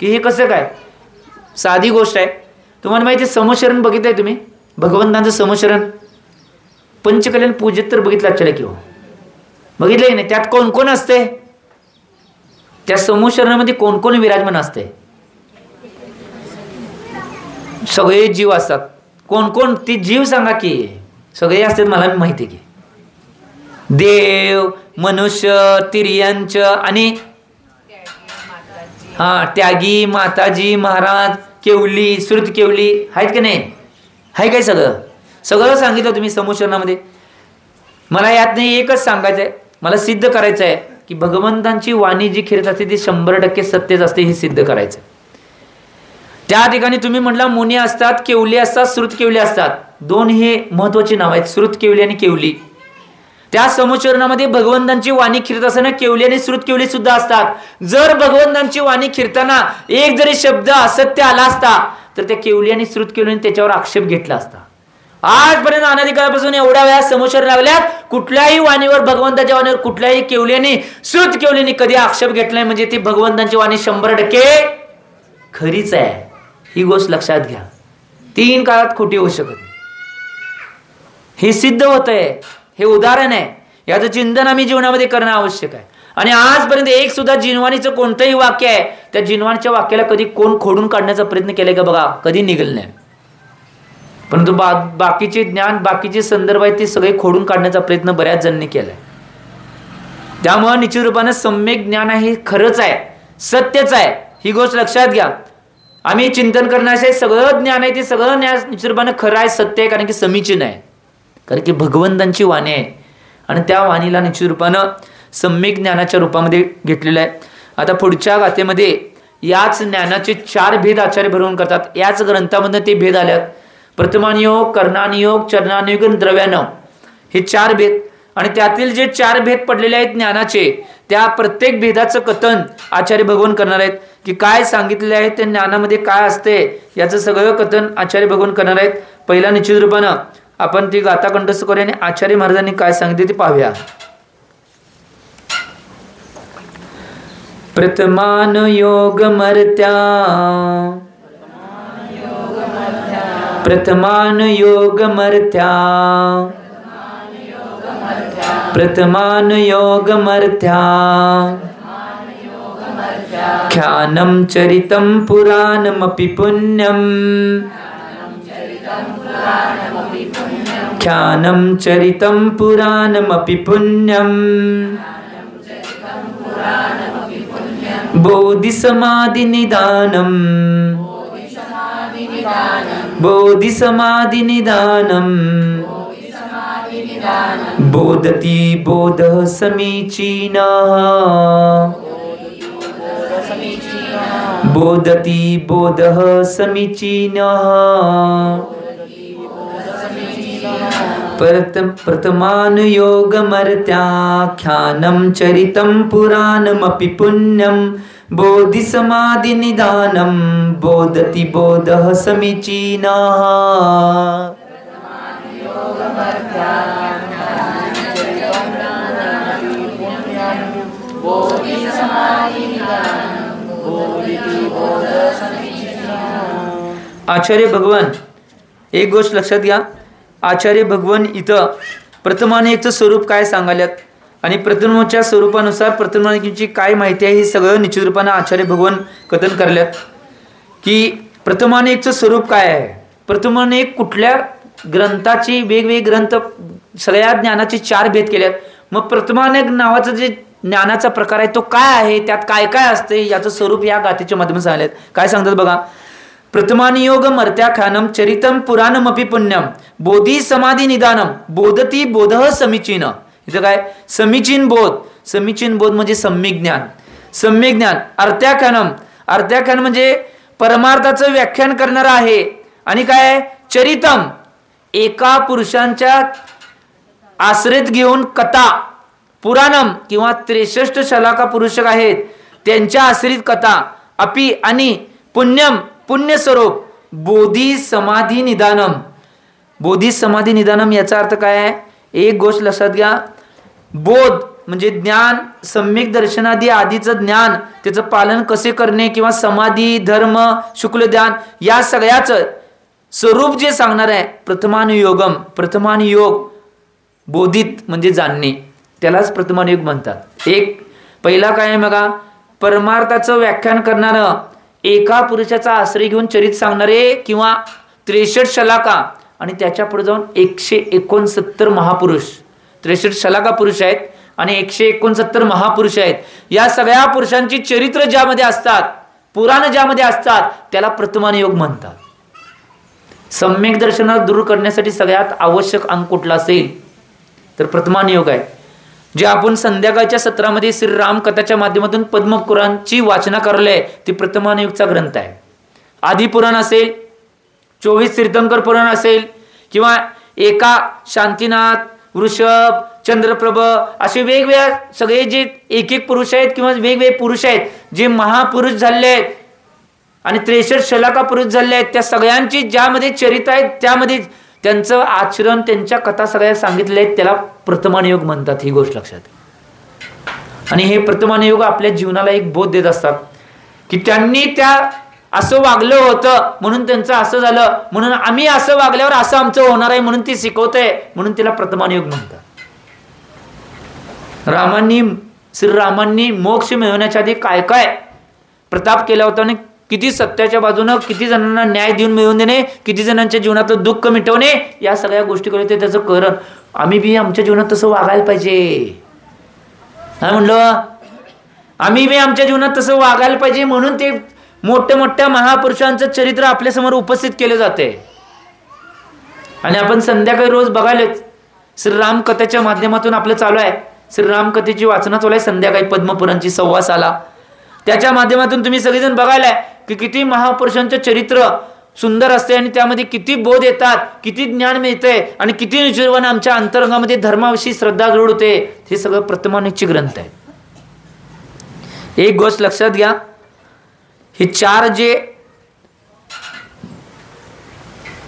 की हे कसं काय. साधी गोष्ट आहे. तुम्हाला माहिती आहे समोशरण बघितलंय तुम्ही? भगवंतांचं समोशरण पंचकल्याण पूजेत तर बघितलं असेल किंवा बघितलंय नाही? त्यात कोण कोण असते? त्या समोशरणामध्ये कोण कोण विराजमान असते? सगळे जीव असतात. कोण कोण ती जीव सांगा की? सगळे असतात, मला माहिती की देव, मनुष्य, तिर्यंच आणि त्यागी, माताजी, महाराज, केवली, श्रुत केवली आहेत की नाही? आहे काय? सगळं सांगितलं तुम्ही समोशरणामध्ये. मला यात नाही एकच सांगायचं आहे, मला सिद्ध करायचं आहे की भगवंतांची वाणी जी खिरत असते ती 100% सत्यच असते हे सिद्ध करायचं. त्या ठिकाणी तुम्ही म्हटला मुनी असतात, केवली असतात, श्रुत केवली असतात. 2 हे महत्वाची नाव आहेत, श्रुत केवली आणि केवली. त्या समोचरणामध्ये भगवंतांची वाणी खिरत असताना केवली आणि श्रुत केवली सुद्धा असतात. जर भगवंतांची वाणी खिरताना एक जरी शब्द असत्य आला असता तर त्या केवली आणि श्रुत केवलीने त्याच्यावर आक्षेप घेतला असता. आजपर्यंत अनादिकाळापासून एवढ्या वेळा समोचर लागल्यात, कुठल्याही वाणीवर, भगवंताच्या वाणीवर कुठल्याही केवल्याने श्रुत केवलीने कधी आक्षेप घेतलाय. म्हणजे ती भगवंतांची वाणी 100% खरीच आहे. ही गोष्ट लक्षात घ्या. 3 काळात खोटी होऊ शकत नाही. हे सिद्ध होत आहे, हे उदाहरण आहे. याचं चिंतन आम्ही जीवनामध्ये करणं आवश्यक आहे. आणि आजपर्यंत एक सुद्धा जिनवाणीचं कोणतंही वाक्य आहे, त्या जिनवाणीच्या वाक्याला कधी कोण खोडून काढण्याचा प्रयत्न केलाय का बघा? कधी निघालं नाही. परंतु बाकीचे ज्ञान, बाकीचे संदर्भ आहेत ते सगळे खोडून काढण्याचा प्रयत्न बऱ्याच जणांनी केलाय. त्यामुळे निश्चित रूपानं सम्यक ज्ञान हे खरंच आहे, सत्यच आहे. ही गोष्ट लक्षात घ्या. आम्ही चिंतन करण्याचे सगळं ज्ञान आहे ते सगळं ज्ञान निश्चित रूपानं खरं आहे, सत्य आहे, कारण की समीचीन आहे, कारण की भगवंतांची वाणी आहे. आणि त्या वाणीला निश्चित रूपानं सम्यक ज्ञानाच्या रूपामध्ये घेतलेलं आहे. आता पुढच्या गाथेमध्ये याच ज्ञानाचे 4 भेद आचार्य भरवून करतात. याच ग्रंथामधून ते भेद आल्यात. प्रथमानुयोग, कर्णानुयोग, चरणानुयोग आणि द्रव्यानुयोग हे 4 भेद. आणि त्यातील जे 4 भेद पडलेले आहेत ज्ञानाचे, त्या प्रत्येक भेदाचं कथन आचार्य भगवान करणार आहेत. की काय सांगितले आहे त्या ज्ञानामध्ये काय असते याचं सगळं कथन आचार्य भगवान करणार आहेत. पहिला निश्चित रूपानं आपण ती गाथा कंठस्थ करूया आणि आचार्य महाराजांनी काय सांगितले ते पाहूया. प्रथमानुयोग मर्त्या, प्रथमानुयोग मर्त्या, प्रथमानुयोग मर्त्या, ख्यानं चरितं पुराणमपि पुण्यं, ख्यानं चरितं पुराणमपि पुण्यं, बोधिसमाधिनिदानं, बोधिसमाधिनिदानं, बोधति बोधः समीचीनः, बोधति बोधः समीचीनः, प्रथमानुयोगमर्त्याख्यानं चरितं पुराणमपि पुण्यं, बोधिसमाधिनिदानं, बोधति बोधः समीचीनः. आचार्य भगवान, एक गोष्ट लक्षात घ्या, आचार्य भगवान इथं प्रथमानेकचं स्वरूप काय सांगाल्यात आणि प्रथमच्या स्वरूपानुसार प्रथमानेकीची काय माहिती आहे हे सगळं निश्चित रूपानं आचार्य भगवान कथन करल्यात की प्रथमानेकचं स्वरूप काय आहे, प्रथमानेक कुठल्या ग्रंथाची, वेगवेगळे ग्रंथ सगळ्या ज्ञानाचे 4 भेद केल्यात. मग प्रथमानेक नावाचं जे ज्ञानाचा प्रकार आहे तो काय आहे, त्यात काय काय असते याचं स्वरूप या गाथेच्या माध्यमातून सांगल्यात. काय सांगतात बघा. प्रथमानियोग मर्त्याख्यानम चरितम पुराणमपि पुण्यम बोधी समाधी निदानम बोधती बोधः समीचीन. इथं काय समीचीन बोध, समीचीन बोध म्हणजे सम्यक ज्ञान, सम्यक ज्ञान. अर्त्याख्यानम, अर्त्याख्यान म्हणजे परमार्थाचं व्याख्यान करणारा आहे. आणि काय चरितम, एका पुरुषांच्या आश्रित घेऊन कथा, पुराणम किंवा 63 शलाका पुरुष आहेत त्यांच्या आश्रित कथा, अपि आणि पुण्यम पुण्य स्वरूप, बोधी समाधी निदानम. बोधी समाधी निदानम याचा अर्थ काय आहे, एक गोष्ट लक्षात घ्या. बोध म्हणजे ज्ञान, सम्यक दर्शनादी आधीचं ज्ञान, त्याचं पालन कसे करणे किंवा समाधी, धर्म, शुक्ल ध्यान या सगळ्याचं स्वरूप जे सांगणार आहे प्रथमानुयोगम. प्रथमानुयोग बोधित म्हणजे जाणणे, त्यालाच प्रथमानुयोग म्हणतात. एक पहिला काय आहे बघा, परमार्थाचं व्याख्यान करणारं, एका पुरुषाचा आश्रय घेऊन चरित सांगणारे किंवा 63 शलाका आणि त्याच्या पुढे जाऊन 169 महापुरुष. 63 शलाका पुरुष आहेत आणि 169 महापुरुष आहेत. या सगळ्या पुरुषांची चरित्र ज्यामध्ये असतात, पुराण ज्यामध्ये असतात त्याला प्रथमानुयोग म्हणतात. सम्यक दर्शनाला दूर करण्यासाठी सगळ्यात आवश्यक अंग कुठला असेल तर प्रथमानुयोग आहे. जे आपण संध्याकाळच्या सत्रामध्ये श्रीराम कथाच्या माध्यमातून पद्मपुराणची वाचना करले ते प्रथमानुयोगचा ग्रंथ आहे. आदिपुराण असेल, 24 तीर्थंकर पुराण असेल किंवा एका शांतीनाथ, वृषभ, चंद्रप्रभ असे वेगवेगळे सगळे जे एक एक पुरुष आहेत किंवा वेगवेगळे पुरुष आहेत जे महापुरुष झाले आहेत आणि 63 शलाका पुरुष झाले आहेत, त्या सगळ्यांची ज्यामध्ये चरित्र आहेत त्यामध्ये त्यांचं आचरण, त्यांच्या कथा सगळ्या सांगितलेल्या आहेत, त्याला प्रथमानुयोग म्हणतात. ही गोष्ट लक्षात. आणि हे प्रथमानुयोग आपल्या जीवनाला एक बोध देत असतात की त्यांनी त्या असं वागलं होतं म्हणून त्यांचं असं झालं, म्हणून आम्ही असं वागल्यावर असं आमचं होणार आहे म्हणून ती शिकवतंय, म्हणून तिला प्रथमानुयोग म्हणतात. श्रीरामांनी मोक्ष मिळवण्याच्या आधी काय काय प्रताप केला होता आणि किती सत्याच्या बाजूनं किती जणांना न्याय देऊन मिळवून देणे, किती जणांच्या जीवनातलं दुःख मिटवणे, या सगळ्या गोष्टी करते त्याचं करण. आम्ही बी आमच्या जीवनात तसं वागायला पाहिजे. काय म्हणलं, आम्ही बी आमच्या जीवनात तसं वागायला पाहिजे म्हणून ते मोठ्या मोठ्या महापुरुषांचं चरित्र आपल्यासमोर उपस्थित केले जाते. आणि आपण संध्याकाळी रोज बघायलाच श्रीराम कथेच्या माध्यमातून आपलं चालू आहे. श्रीराम कथेची वाचना चालू आहे संध्याकाळी पद्मपुराणची 6:15. त्याच्या माध्यमातून तुम्ही सगळेजण बघायला की किती महापुरुषांचं चरित्र सुंदर असते आणि त्यामध्ये किती बोध येतात, किती ज्ञान मिळते आणि किती निश्चितपणे आमच्या अंतरंगामध्ये धर्माविषयी श्रद्धा दृढ होते. हे सगळं प्रथमानुयोगचे ग्रंथ आहे. एक गोष्ट लक्षात घ्या, हे 4 जे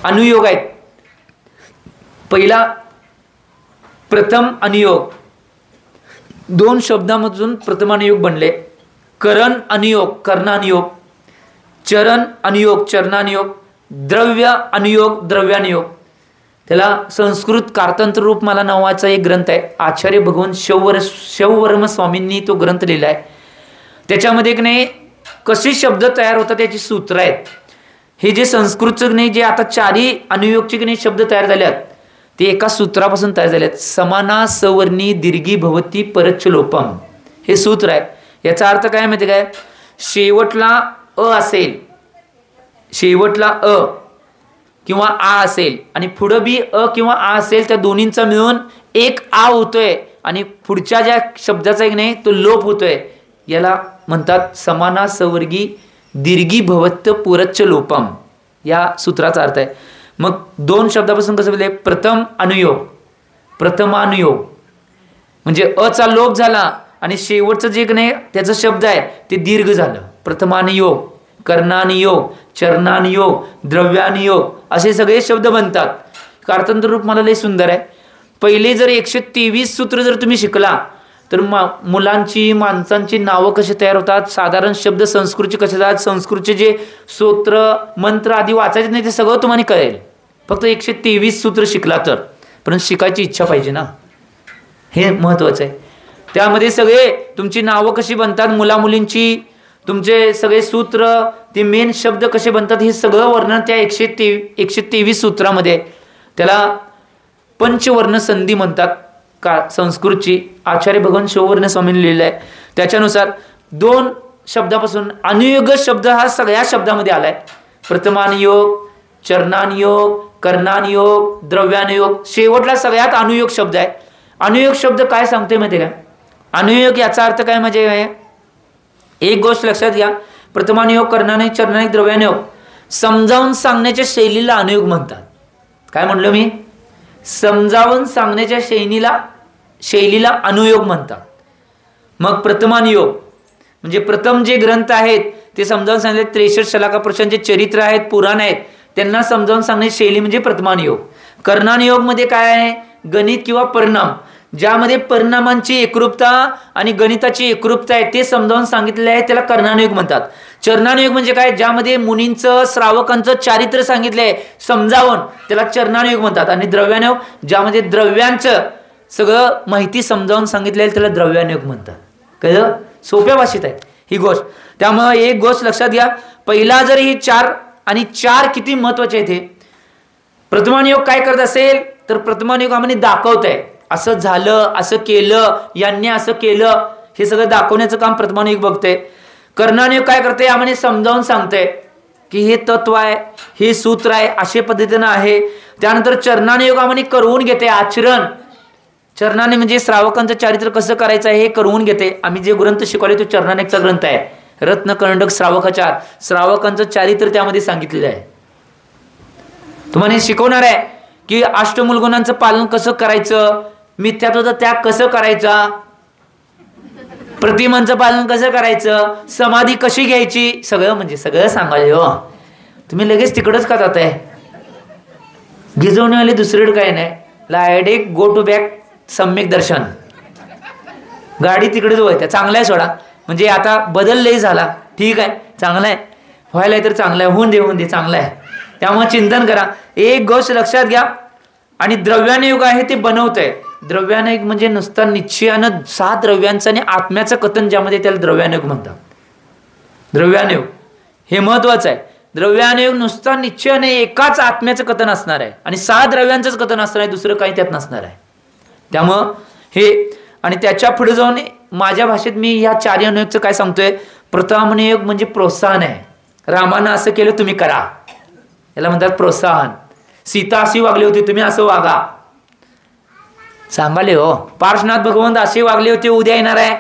अनुयोग आहेत, पहिला प्रथम अनुयोग 2 शब्दांमधून प्रथमानुयोग बनले. करण अनुयोग कर्णानुयोग, चरण अनुयोग चरणानुयोग, द्रव्य अनुयोग द्रव्यानुयोग. त्याला संस्कृत कारतंत्र रूपमाला नावाचा एक ग्रंथ आहे. आचार्य भगवान शौवर्म स्वामींनी तो ग्रंथ लिहिला आहे. त्याच्यामध्ये की नाही कसे शब्द तयार होतात त्याची सूत्र आहेत. हे जे संस्कृतचं नाही जे आता 4 अनुयोगचे की नाही शब्द तयार झाले आहेत ते एका सूत्रापासून तयार झाले आहेत. समाना सवर्णी दीर्घी भवती परच्छ लोपम हे सूत्र आहे. याचा अर्थ काय माहिती काय, शेवटला अ असेल, शेवटला अ किंवा आ असेल आणि पुढं बी अ किंवा आ असेल, त्या दोन्हींचा मिळून एक आ होतोय आणि पुढच्या ज्या शब्दाचा एक नाही तो लोप होतोय. याला म्हणतात समाना सवर्गी दीर्घी भवत्य पुरच्छ लोपम, या सूत्राचा अर्थ आहे. मग 2 शब्दापासून कसं बोलले, प्रथम अनुयोग प्रथमानुयोग म्हणजे अचा लोप झाला आणि शेवटचं जे नाही त्याचा शब्द आहे ते दीर्घ झालं. प्रथमानुयोग, कर्णानुयोग, चरणानुयोग, द्रव्यानुयोग असे सगळे शब्द बनतात. कारतंत्र रूप मला लय सुंदर आहे. पहिले जर 123 सूत्र जर तुम्ही शिकला तर मुलांची माणसांची नावं कशी तयार होतात, साधारण शब्द संस्कृतचे कसे जातात, संस्कृतचे जे सूत्र मंत्र आदी वाचायचे नाही ते सगळं तुम्हाला कळेल. फक्त 123 सूत्र शिकला तर, पण शिकायची इच्छा पाहिजे ना, हे महत्वाचं आहे. त्यामध्ये सगळे तुमची नावं कशी बनतात, मुलामुलींची तुमचे सगळे सूत्र, ते मेन शब्द कसे बनतात, हे सगळं वर्णन त्या 123 सूत्रामध्ये. त्याला पंचवर्ण संधी म्हणतात का संस्कृतची. आचार्य भगवान शिववर्ण स्वामींनी लिहिलं आहे. त्याच्यानुसार 2 शब्दापासून अनुयोग शब्द हा सगळ्या शब्दामध्ये आलाय. प्रथमानुयोग, चरणानुयोग, कर्णानुयोग, द्रव्यानुयोग, शेवटला सगळ्यात अनुयोग शब्द आहे. अनुयोग शब्द काय सांगतोय माहिती का? अनुयोग याचा अर्थ काय म्हणजे एक गोष्ट लक्षात घ्या. प्रथमानुयोग, कर्णानुयोग, चरणानुयोग, द्रव्यानुयोग समजावून सांगण्याच्या शैलीला अनुयोग म्हणतात. काय म्हणलो मी? समजावून सांगण्याच्या शैलीला अनुयोग म्हणतात. मग प्रथमानुयोग म्हणजे प्रथम जे ग्रंथ आहेत ते समजावून सांगितले. 63 शलाका पुरुषांचे चरित्र आहेत, पुराण आहेत, त्यांना समजावून सांगण्याची शैली म्हणजे प्रथमानुयोग. कर्णानुयोग मध्ये काय आहे? गणित किंवा परिणाम, ज्यामध्ये परिणामांची एकरूपता आणि गणिताची एकरूपता आहे ते समजावून सांगितले आहे, त्याला कर्णानुयोग म्हणतात. चरणानुयोग म्हणजे काय? ज्यामध्ये मुनींचं श्रावकांचं चारित्र्य सांगितलंय समजावून, त्याला चरणानुयोग म्हणतात. आणि द्रव्यानुयोग ज्यामध्ये द्रव्यांचं सगळं माहिती समजावून सांगितलंय त्याला द्रव्यानुयोग म्हणतात. कळलं? सोप्या भाषेत आहे ही गोष्ट. त्यामुळे एक गोष्ट लक्षात घ्या, पहिला जर ही 4 आणि 4 किती महत्वाचे आहेत. हे प्रथमानुयोग काय करत असेल तर प्रथमानुयोग आम्हाला दाखवत आहे, असं झालं, असं केलं, यांनी असं केलं, हे सगळं दाखवण्याचं काम प्रथमानुयोग बघते. कर्णानुयोग काय करते? आम्हाला समजावून सांगते की हे तत्व आहे, हे सूत्र आहे, अशा पद्धतीनं आहे. त्यानंतर चरणानुयोग आम्हाला करवून घेते, आचरण. चरणाने म्हणजे श्रावकांचं चारित्र्य कसं करायचं आहे हे करवून घेते. आम्ही जे ग्रंथ शिकवले तो चरणानेचा ग्रंथ आहे, रत्नकर्णक श्रावकाचार. श्रावकांचं चारित्र्य त्यामध्ये सांगितलेलं आहे. तुम्हाला शिकवणार आहे की अष्टमूल गुणांचं पालन कसं करायचं, मिथ्यात्वाचा त्याग कसं करायचा, प्रतिमांचं पालन कसं करायचं, समाधी कशी घ्यायची, सगळं म्हणजे सगळं सांगायला. हो तुम्ही लगेच तिकडच का जाताय? गिजवणेवाले दुसरीकडे काय नाही, डायरेक्ट गो टू बॅक सम्यक दर्शन. गाडी तिकडेच वळते. चांगला आहे सोडा, म्हणजे आता बदल लई झाला, ठीक आहे, चांगला आहे, व्हायला तर चांगलं आहे, होऊन दे चांगलं आहे. त्यामुळे चिंतन करा. एक गोष्ट लक्षात घ्या. आणि द्रव्यानुयोग आहे ते बनवत आहे. द्रव्यानुयोग म्हणजे नुसता निश्चयानं 6 द्रव्यांचं आणि आत्म्याचं कथन, ज्यामध्ये त्याला द्रव्यानुयोग म्हणतात. द्रव्यानुयोग हे महत्वाचं आहे. द्रव्यानुयोग नुसता निश्चयाने एकाच आत्म्याचं कथन असणार आहे आणि 6 द्रव्यांचंच कथन असणार आहे, दुसरं काही त्यात नसणार आहे. त्यामुळं हे आणि त्याच्या पुढे जाऊन माझ्या भाषेत मी ह्या 4 अनुयोगचं काय सांगतोय? प्रथमानुयोग म्हणजे प्रोत्साहन आहे. रामानं असं केलं तुम्ही करा, याला म्हणतात प्रोत्साहन. सीता अशी वागली होती, तुम्ही असं वागा, सांगाले. हो पार्श्वनाथ भगवंत असे वागले होते, उद्या येणार आहे,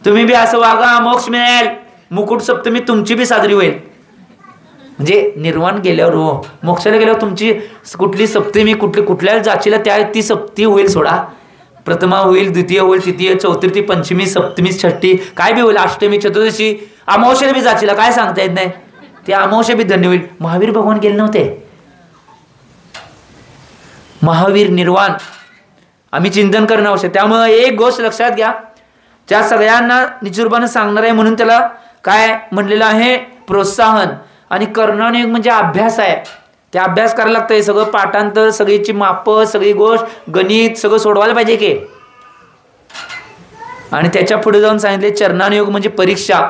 तुम्ही बी असं वागा, मोक्ष मिळेल, मुकुट सप्तमी तुमची बी साजरी होईल. म्हणजे निर्वाण गेल्यावर, हो मोक्षाला गेल्यावर तुमची कुठली सप्तमी, कुठल्या जाचीला त्या ती सप्ती होईल. सोडा, प्रथमा होईल, द्वितीय होईल, तृतीय, चौथी, पंचमी, सप्तमी, षष्ठी, काय बी होईल, अष्टमी, चतुर्दशी, अमावस्याला बी जाचीला काय सांगता येत नाही, ते अमावस्या बी धन्य होईल. महावीर भगवान गेले नव्हते? महावीर निर्वाण आम्ही चिंतन करणं आवश्यक. त्यामुळे एक गोष्ट लक्षात घ्या, त्या सगळ्यांना निचुरबानं सांगणार आहे म्हणून त्याला काय म्हणलेलं आहे? प्रोत्साहन. आणि कर्णानुयोग म्हणजे अभ्यास आहे, ते अभ्यास करायला लागतंय. सगळं पाठांतर, सगळीची माप, सगळी गोष्ट, गणित सगळं सोडवायला पाहिजे की. आणि त्याच्या पुढे जाऊन सांगितले चरणानुयोग म्हणजे परीक्षा.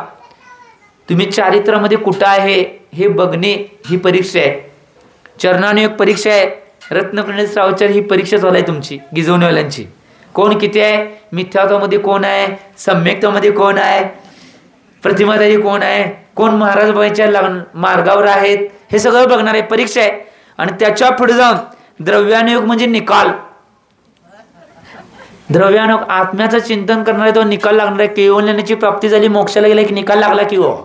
तुम्ही चारित्र्यामध्ये कुठं आहे हे बघणे ही परीक्षा आहे. चरणानुयोग परीक्षा आहे. रत्नकर्णक श्रावचार ही परीक्षा चालू आहे तुमची गिजवणेवाल्यांची. कोण किती आहे, मिथ्यात्वामध्ये कोण आहे, सम्यक्तामध्ये कोण आहे, प्रतिमाधारी कोण आहे, कोण महाराज बाईच्या मार्गावर आहेत, हे सगळं बघणार आहे, परीक्षा आहे. आणि त्याच्या पुढे जाऊन द्रव्यानुयोग म्हणजे निकाल. द्रव्यानुयोग आत्म्याचं चिंतन करणार आहे, तो निकाल लागणार आहे. केवल्याची प्राप्ती झाली, मोक्षाला गेला की निकाल लागला की हो,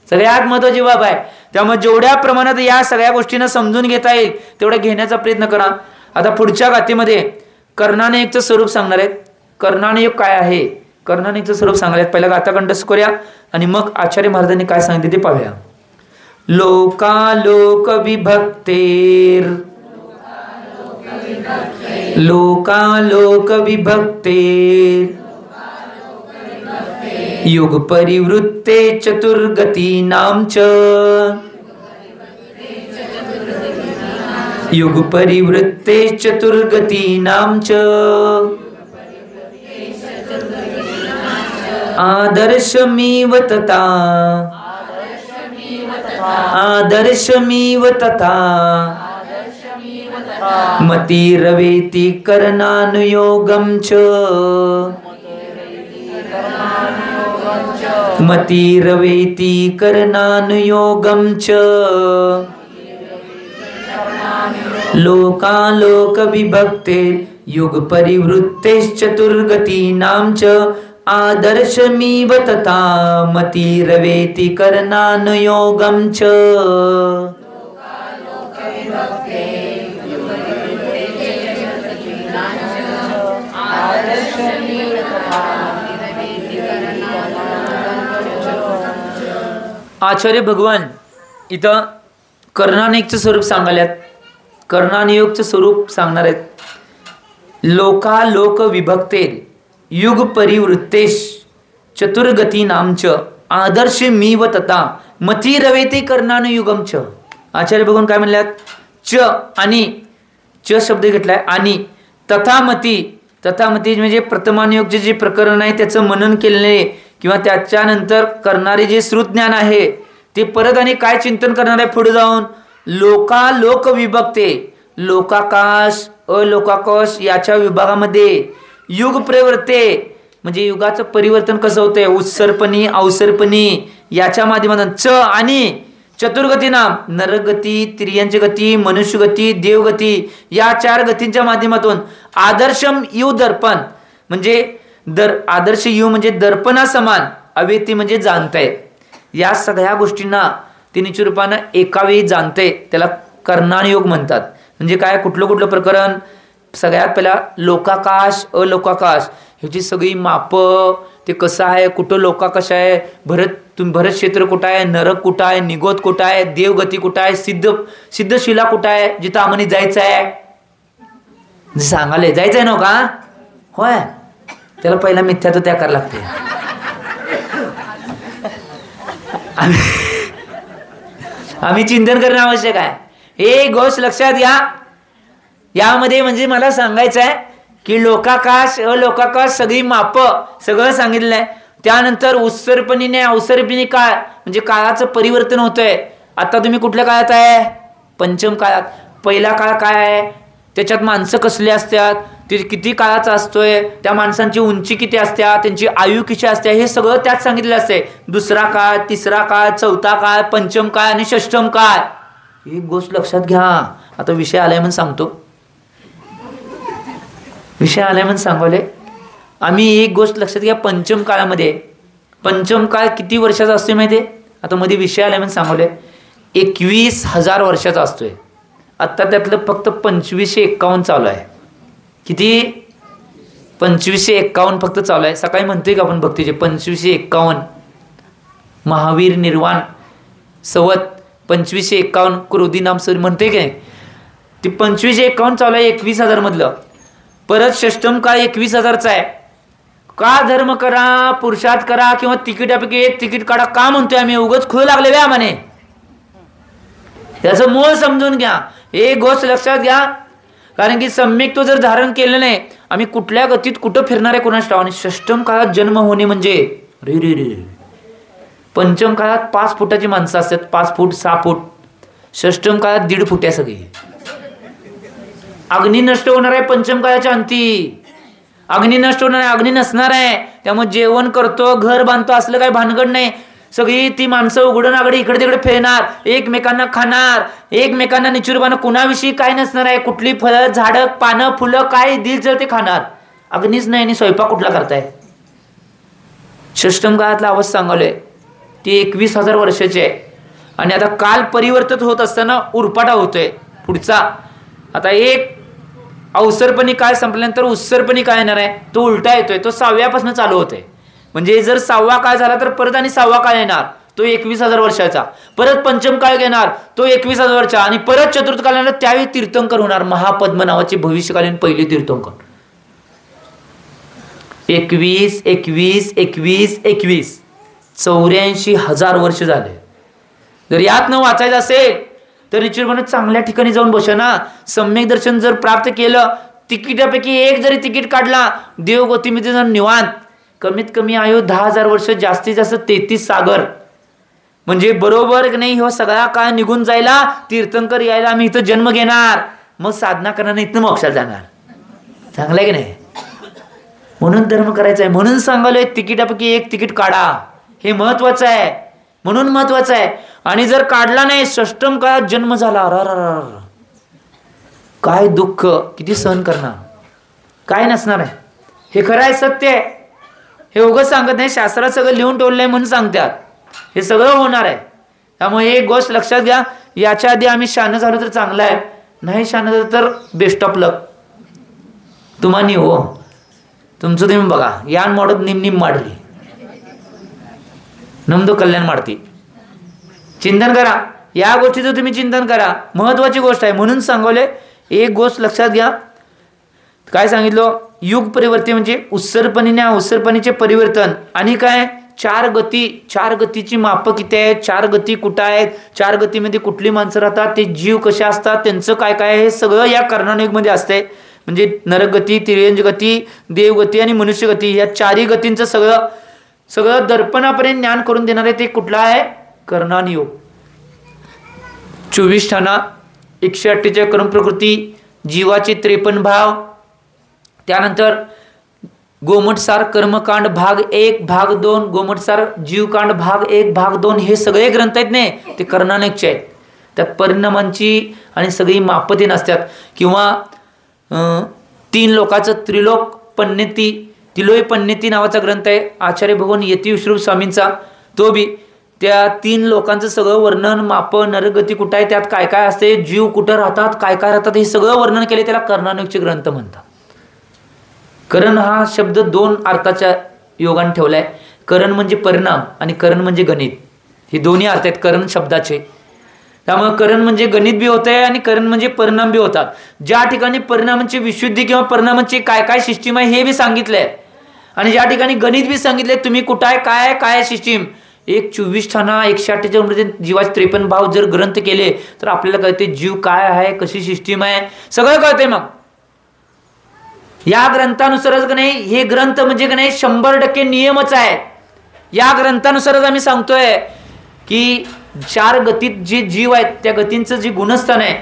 सगळ्यात महत्वाची बाब आहे. त्यामुळे जेवढ्या प्रमाणात या सगळ्या गोष्टींना समजून घेता येईल तेवढं घेण्याचा प्रयत्न करा. आता पुढच्या गाथेमध्ये कर्णानुयोगचं स्वरूप सांगणार आहेत. कर्णानुयोग काय आहे, कर्णानुयोगचं स्वरूप सांगणार आहेत. पहिला गाथा कंठस्थ करूया आणि मग आचार्य महाराजांनी काय सांगितले ते पाहूया. लोकालोक विभक्तेर लोकालोक विभक्ते युग परिवृत्ते चतुर्गतीनां च युग परिवृत्ते चतुर्गतीनां च आदर्शमिव तथा मतिरवेति करणानुयोगं च मतिरवेति करणानुयोगं च लोकालोक विभक्ते युग परिवृत्तेश्चतुर्गतीनां च आदर्शमिव तथा मतिरवेति करणानुयोगं च आचार्य भगवान इथं कर्णानियोगचं स्वरूप सांगाल्यात. कर्णानियोगचं स्वरूप सांगणार आहेत. लोकालोक विभक्ते युग परिवृत्तेश चतुर्गतीनां च आदर्शमिव तथा मतिरवेति कर्णानुयुगम च. आचार्य भगवान काय म्हणल्यात? च आणि च शब्द घेतलाय आणि तथामती. तथामती म्हणजे प्रथमानुयोगचे जे प्रकरण आहे त्याचं मनन केलेले किंवा त्याच्यानंतर करणारे जे श्रुतज्ञान आहे ते परत आणि काय चिंतन करणार आहे पुढे जाऊन. लोकालोक विभक्ते लोकाकाश अलोकाकाश याच्या विभागामध्ये युग प्रवृत्ते म्हणजे युगाचं परिवर्तन कसं होतंय उत्सर्पणी अवसर्पणी याच्या माध्यमातून च आणि चतुर्गतीनाम नरगती त्रियंच गती मनुष्यगती देवगती या 4 गतींच्या माध्यमातून आदर्शम यु दर्पण म्हणजे आदर्श यु म्हणजे दर्पणा समान अवेती म्हणजे जाणताय. या सगळ्या गोष्टींना ते निचूरूपानं एका वेळी जाणते त्याला कर्णानुयोग म्हणतात. म्हणजे काय कुठलं प्रकरण सगळ्यात पहिला लोकाकाश अलोकाकाश ह्याची सगळी मापं ते कसं आहे कुठं लोकाकाश आहे भरत क्षेत्र कुठं आहे नरक कुठं आहे निगोत कुठं आहे देवगती कुठं आहे सिद्धशिला कुठं आहे जिथं आम्हाला जायचं आहे सांगाले जायचं आहे ना का होय त्याला पहिला मिथ्यात्व त्याग करायला लागते. आम्ही चिंतन करणं आवश्यक आहे. एक गोष्ट लक्षात घ्या यामध्ये म्हणजे मला सांगायचं आहे की लोकाकाश अलोकाकाश सगळी माप सगळं सांगितलं आहे. त्यानंतर उत्सर्पणीने अवसर्पिणी काळ म्हणजे काळाचं परिवर्तन होतंय. आता तुम्ही कुठल्या काळात आहे पंचम काळात. पहिला काळ काय आहे त्याच्यात माणसं कसली असतात ते किती काळाचा असतोय त्या माणसांची उंची किती असत्या त्यांची आयु किती असते हे सगळं त्यात सांगितलेलं असते. दुसरा काळ तिसरा काळ चौथा काळ पंचम काळ आणि षष्ठम काळ. एक गोष्ट लक्षात घ्या. आता विषय आलाय म्हणून सांगतो विषय आलाय म्हणून सांगवले आम्ही एक गोष्ट लक्षात घ्या. पंचम काळामध्ये पंचम काळ किती वर्षाचा असतोय माहिती आहे. आता मध्ये विषय आलाय म्हणून सांगवले 21,000 वर्षाचा असतोय. आत्ता त्यातलं फक्त 2551 चालू आहे. किती 2551 फक्त चालू आहे. सकाळी म्हणतोय का आपण भक्तीचे 2551 महावीर निर्वाण सवत 2551 क्रोधी नाम सर म्हणते काय ते 2551 चालू आहे 21,000 मधलं. परत षष्टम काळ 21,000चा आहे. का धर्म करा पुरुषार्थ करा किंवा तिकिटापैकी एक तिकीट काढा का म्हणतोय आम्ही उगाच खुळ लागले व्या म्हणे. त्याचं मूळ समजून घ्या. एक गोष्ट लक्षात घ्या कारण की सम्यक तो जर धारण केलं नाही आम्ही कुठल्या गतीत कुठं फिरणार आहे कोणास ठाऊक. आणि षष्टम काळात जन्म होणे म्हणजे रे पंचम काळात 5 फुटाची माणसं असतात 5 फूट 6 फूट. षष्टम काळात 1.5 फूट आहे सगळी. अग्नी नष्ट होणार आहे पंचम काळाच्या अंती. अग्नी नष्ट होणार आहे अग्नी नसणार आहे. त्यामुळे जेवण करतो घर बांधतो असलं काही भानगड नाही. सगळी ती माणसं उघडून आगडी इकडे तिकडे फिरणार एकमेकांना खाणार एकमेकांना निचुरबानं कुणाविषयी काय नसणार आहे. कुठली फळं झाडं पानं फुलं काय दिल जर ते खाणार. अग्नीच नाही आणि स्वयंपाक कुठला करताय. षष्टम काळातला अवस्था सांगवलंय ती 21,000 वर्षाची आहे. आणि आता काल परिवर्तित होत असताना उरपाटा होतोय पुढचा. आता एक अवसरपणी काळ संपल्यानंतर उत्सर्पणी काळ येणार आहे. तो उलटा येतोय तो 6व्यापासून चालू होतोय. म्हणजे जर 6वा काळ झाला तर परत आणि 6वा काळ येणार. तो 21,000 वर्षाचा, परत पंचम काळ घेणार तो 21,000 वर्षाचा, आणि परत चतुर्थ काळ येणार त्यावेळी तीर्थंकर होणार, महापद्म नावाचे भविष्यकालीन पहिले तीर्थंकर. 21 21 21 21 84,000 वर्ष झाले. जर यात न वाचायचं असेल तर निश्चितपणे चांगल्या ठिकाणी जाऊन बसा ना. सम्यक दर्शन जर प्राप्त केलं, तिकिटापैकी एक जरी तिकीट काढला, देवगतीमध्ये जर निवांत, कमीत कमी आयु 10,000 वर्ष, जास्तीत जास्त 33 सागर, म्हणजे बरोबर नाही हो सगळा काळ निघून जायला, तीर्थंकर यायला आम्ही इथं जन्म घेणार, मग साधना करणार, इथं मोक्षात जाणार. चांगलं आहे की नाही? म्हणून धर्म करायचा आहे. म्हणून सांगालोय तिकिटापैकी एक तिकीट काढा, हे महत्वाचं आहे. म्हणून महत्वाचं आहे. आणि जर काढला नाही, षष्टम काळात जन्म झाला, काय दुःख, किती सहन करणार, काय नसणार आहे. हे खरं आहे, सत्य आहे. हे उगाच सांगत नाही, शास्त्रात सगळं लिहून ठेवलंय म्हणून सांगतात. हे सगळं होणार आहे. त्यामुळे एक गोष्ट लक्षात घ्या, याच्या आधी आम्ही शहाणं झालो तर चांगलं आहे, नाही शहाणं झालं तर बेस्ट ऑफ लक तुम्हाला. हो, तुमचं तुम्ही बघा, यान मोडत निम माडली, नमदो कल्याण माडती. चिंतन करा, या गोष्टीचं तुम्ही चिंतन करा, महत्वाची गोष्ट आहे. म्हणून सांगवले, एक गोष्ट लक्षात घ्या, काय सांगितलं, युग परिवर्तन म्हणजे उत्सर्पणीने उत्सर्पणीचे परिवर्तन, आणि काय 4 गती, 4 गतीची माप किती आहेत, 4 गती कुठं आहेत, 4 गतीमध्ये कुठली माणसं राहतात, ते जीव कसे असतात, त्यांचं काय काय, हे सगळं या कर्णानुयुगमध्ये असते. म्हणजे नरगती, तिर्यंज गती, देवगती आणि मनुष्यगती, या 4ही गतींचं सगळं दर्पणापर्यंत ज्ञान करून देणारे ते कुठला आहे, कर्णानुयोग. 24 ठाणा, 148 कर्म प्रकृती, जीवाचे 53 भाव, त्यानंतर गोमटसार कर्मकांड भाग 1 भाग 2, गोमटसार जीवकांड भाग 1 भाग 2, हे सगळे ग्रंथ आहेत ने, ते कर्णानुयोगचे आहेत. त्यात परिणामांची आणि सगळी मापते नसतात. किंवा 3 लोकाचं त्रिलोक पन्नेती, तिलोय पन्नेती नावाचा ग्रंथ आहे, आचार्य भगवान यती विश्वरूप स्वामींचा. तो बी त्या 3 लोकांचं सगळं वर्णन, माप, नरगती कुठं आहे, त्यात काय काय असते, जीव कुठं राहतात, काय काय राहतात, हे सगळं वर्णन केले, त्याला कर्णानुयोगचे ग्रंथ म्हणतात. करण हा शब्द 2 अर्थाच्या योगाने ठेवलाय. करण म्हणजे परिणाम आणि करण म्हणजे गणित, हे दोन्ही अर्थ आहेत करण शब्दाचे. त्यामुळे करण म्हणजे गणित बी होत आहे आणि करण म्हणजे परिणाम बी होतात. ज्या ठिकाणी परिणामांची विशुद्धी किंवा परिणामांची काय काय सिस्टीम आहे हे बी सांगितलंय, आणि ज्या ठिकाणी गणित बी सांगितले, तुम्ही कुठं आहे, काय सिस्टीम. 24 ठाणा, 148 जीवाचे 53 भाव जर ग्रंथ केले तर आपल्याला कळते जीव काय आहे, कशी सिस्टीम आहे, सगळं कळते. मग या ग्रंथानुसारच का नाही, हे ग्रंथ म्हणजे का नाही 100% नियमच आहे. या ग्रंथानुसारच आम्ही सांगतोय की 4 गतीत जे जीव आहेत, त्या गतींचं जे गुणस्थान आहे,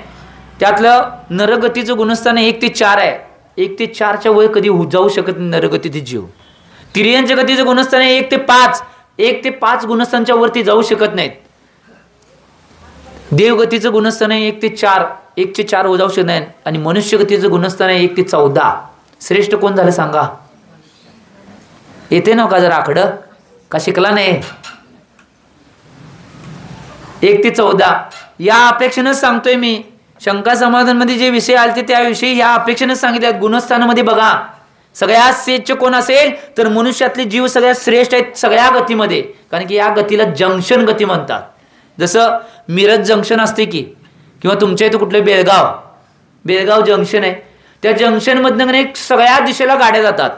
त्यातलं नरगतीचं गुणस्थान 1 ते 4 आहे. 1 ते 4च्या वर कधी जाऊ शकत नाही नरगतीचे जीव. तिर्यंच गतीचं गुणस्थान 1 ते 5, 1 ते 5 गुणस्थानच्या वरती जाऊ शकत नाहीत. देवगतीचं गुणस्थान 1 ते 4, 1 ते 4 जाऊ शकत नाही. आणि मनुष्य गतीचं गुणस्थान 1 ते 14. श्रेष्ठ कोण झालं सांगा? येते ना का जरा आकडं, का शिकला नाही? 1 ते 14 या अपेक्षेनंच सांगतोय मी. शंका समाधान मध्ये जे विषय आलते त्याविषयी या अपेक्षेनंच सांगितले. गुणस्थानामध्ये बघा, सगळ्यात श्रेष्ठ कोण असेल तर मनुष्यातले जीव सगळ्यात श्रेष्ठ आहेत सगळ्या गतीमध्ये. कारण की या गतीला जंक्शन गती म्हणतात. जसं मिरज जंक्शन असते की, किंवा तुमच्या इथं कुठलं बेळगाव जंक्शन आहे, त्या जंक्शन मधनं सगळ्या दिशेला गाड्या जातात.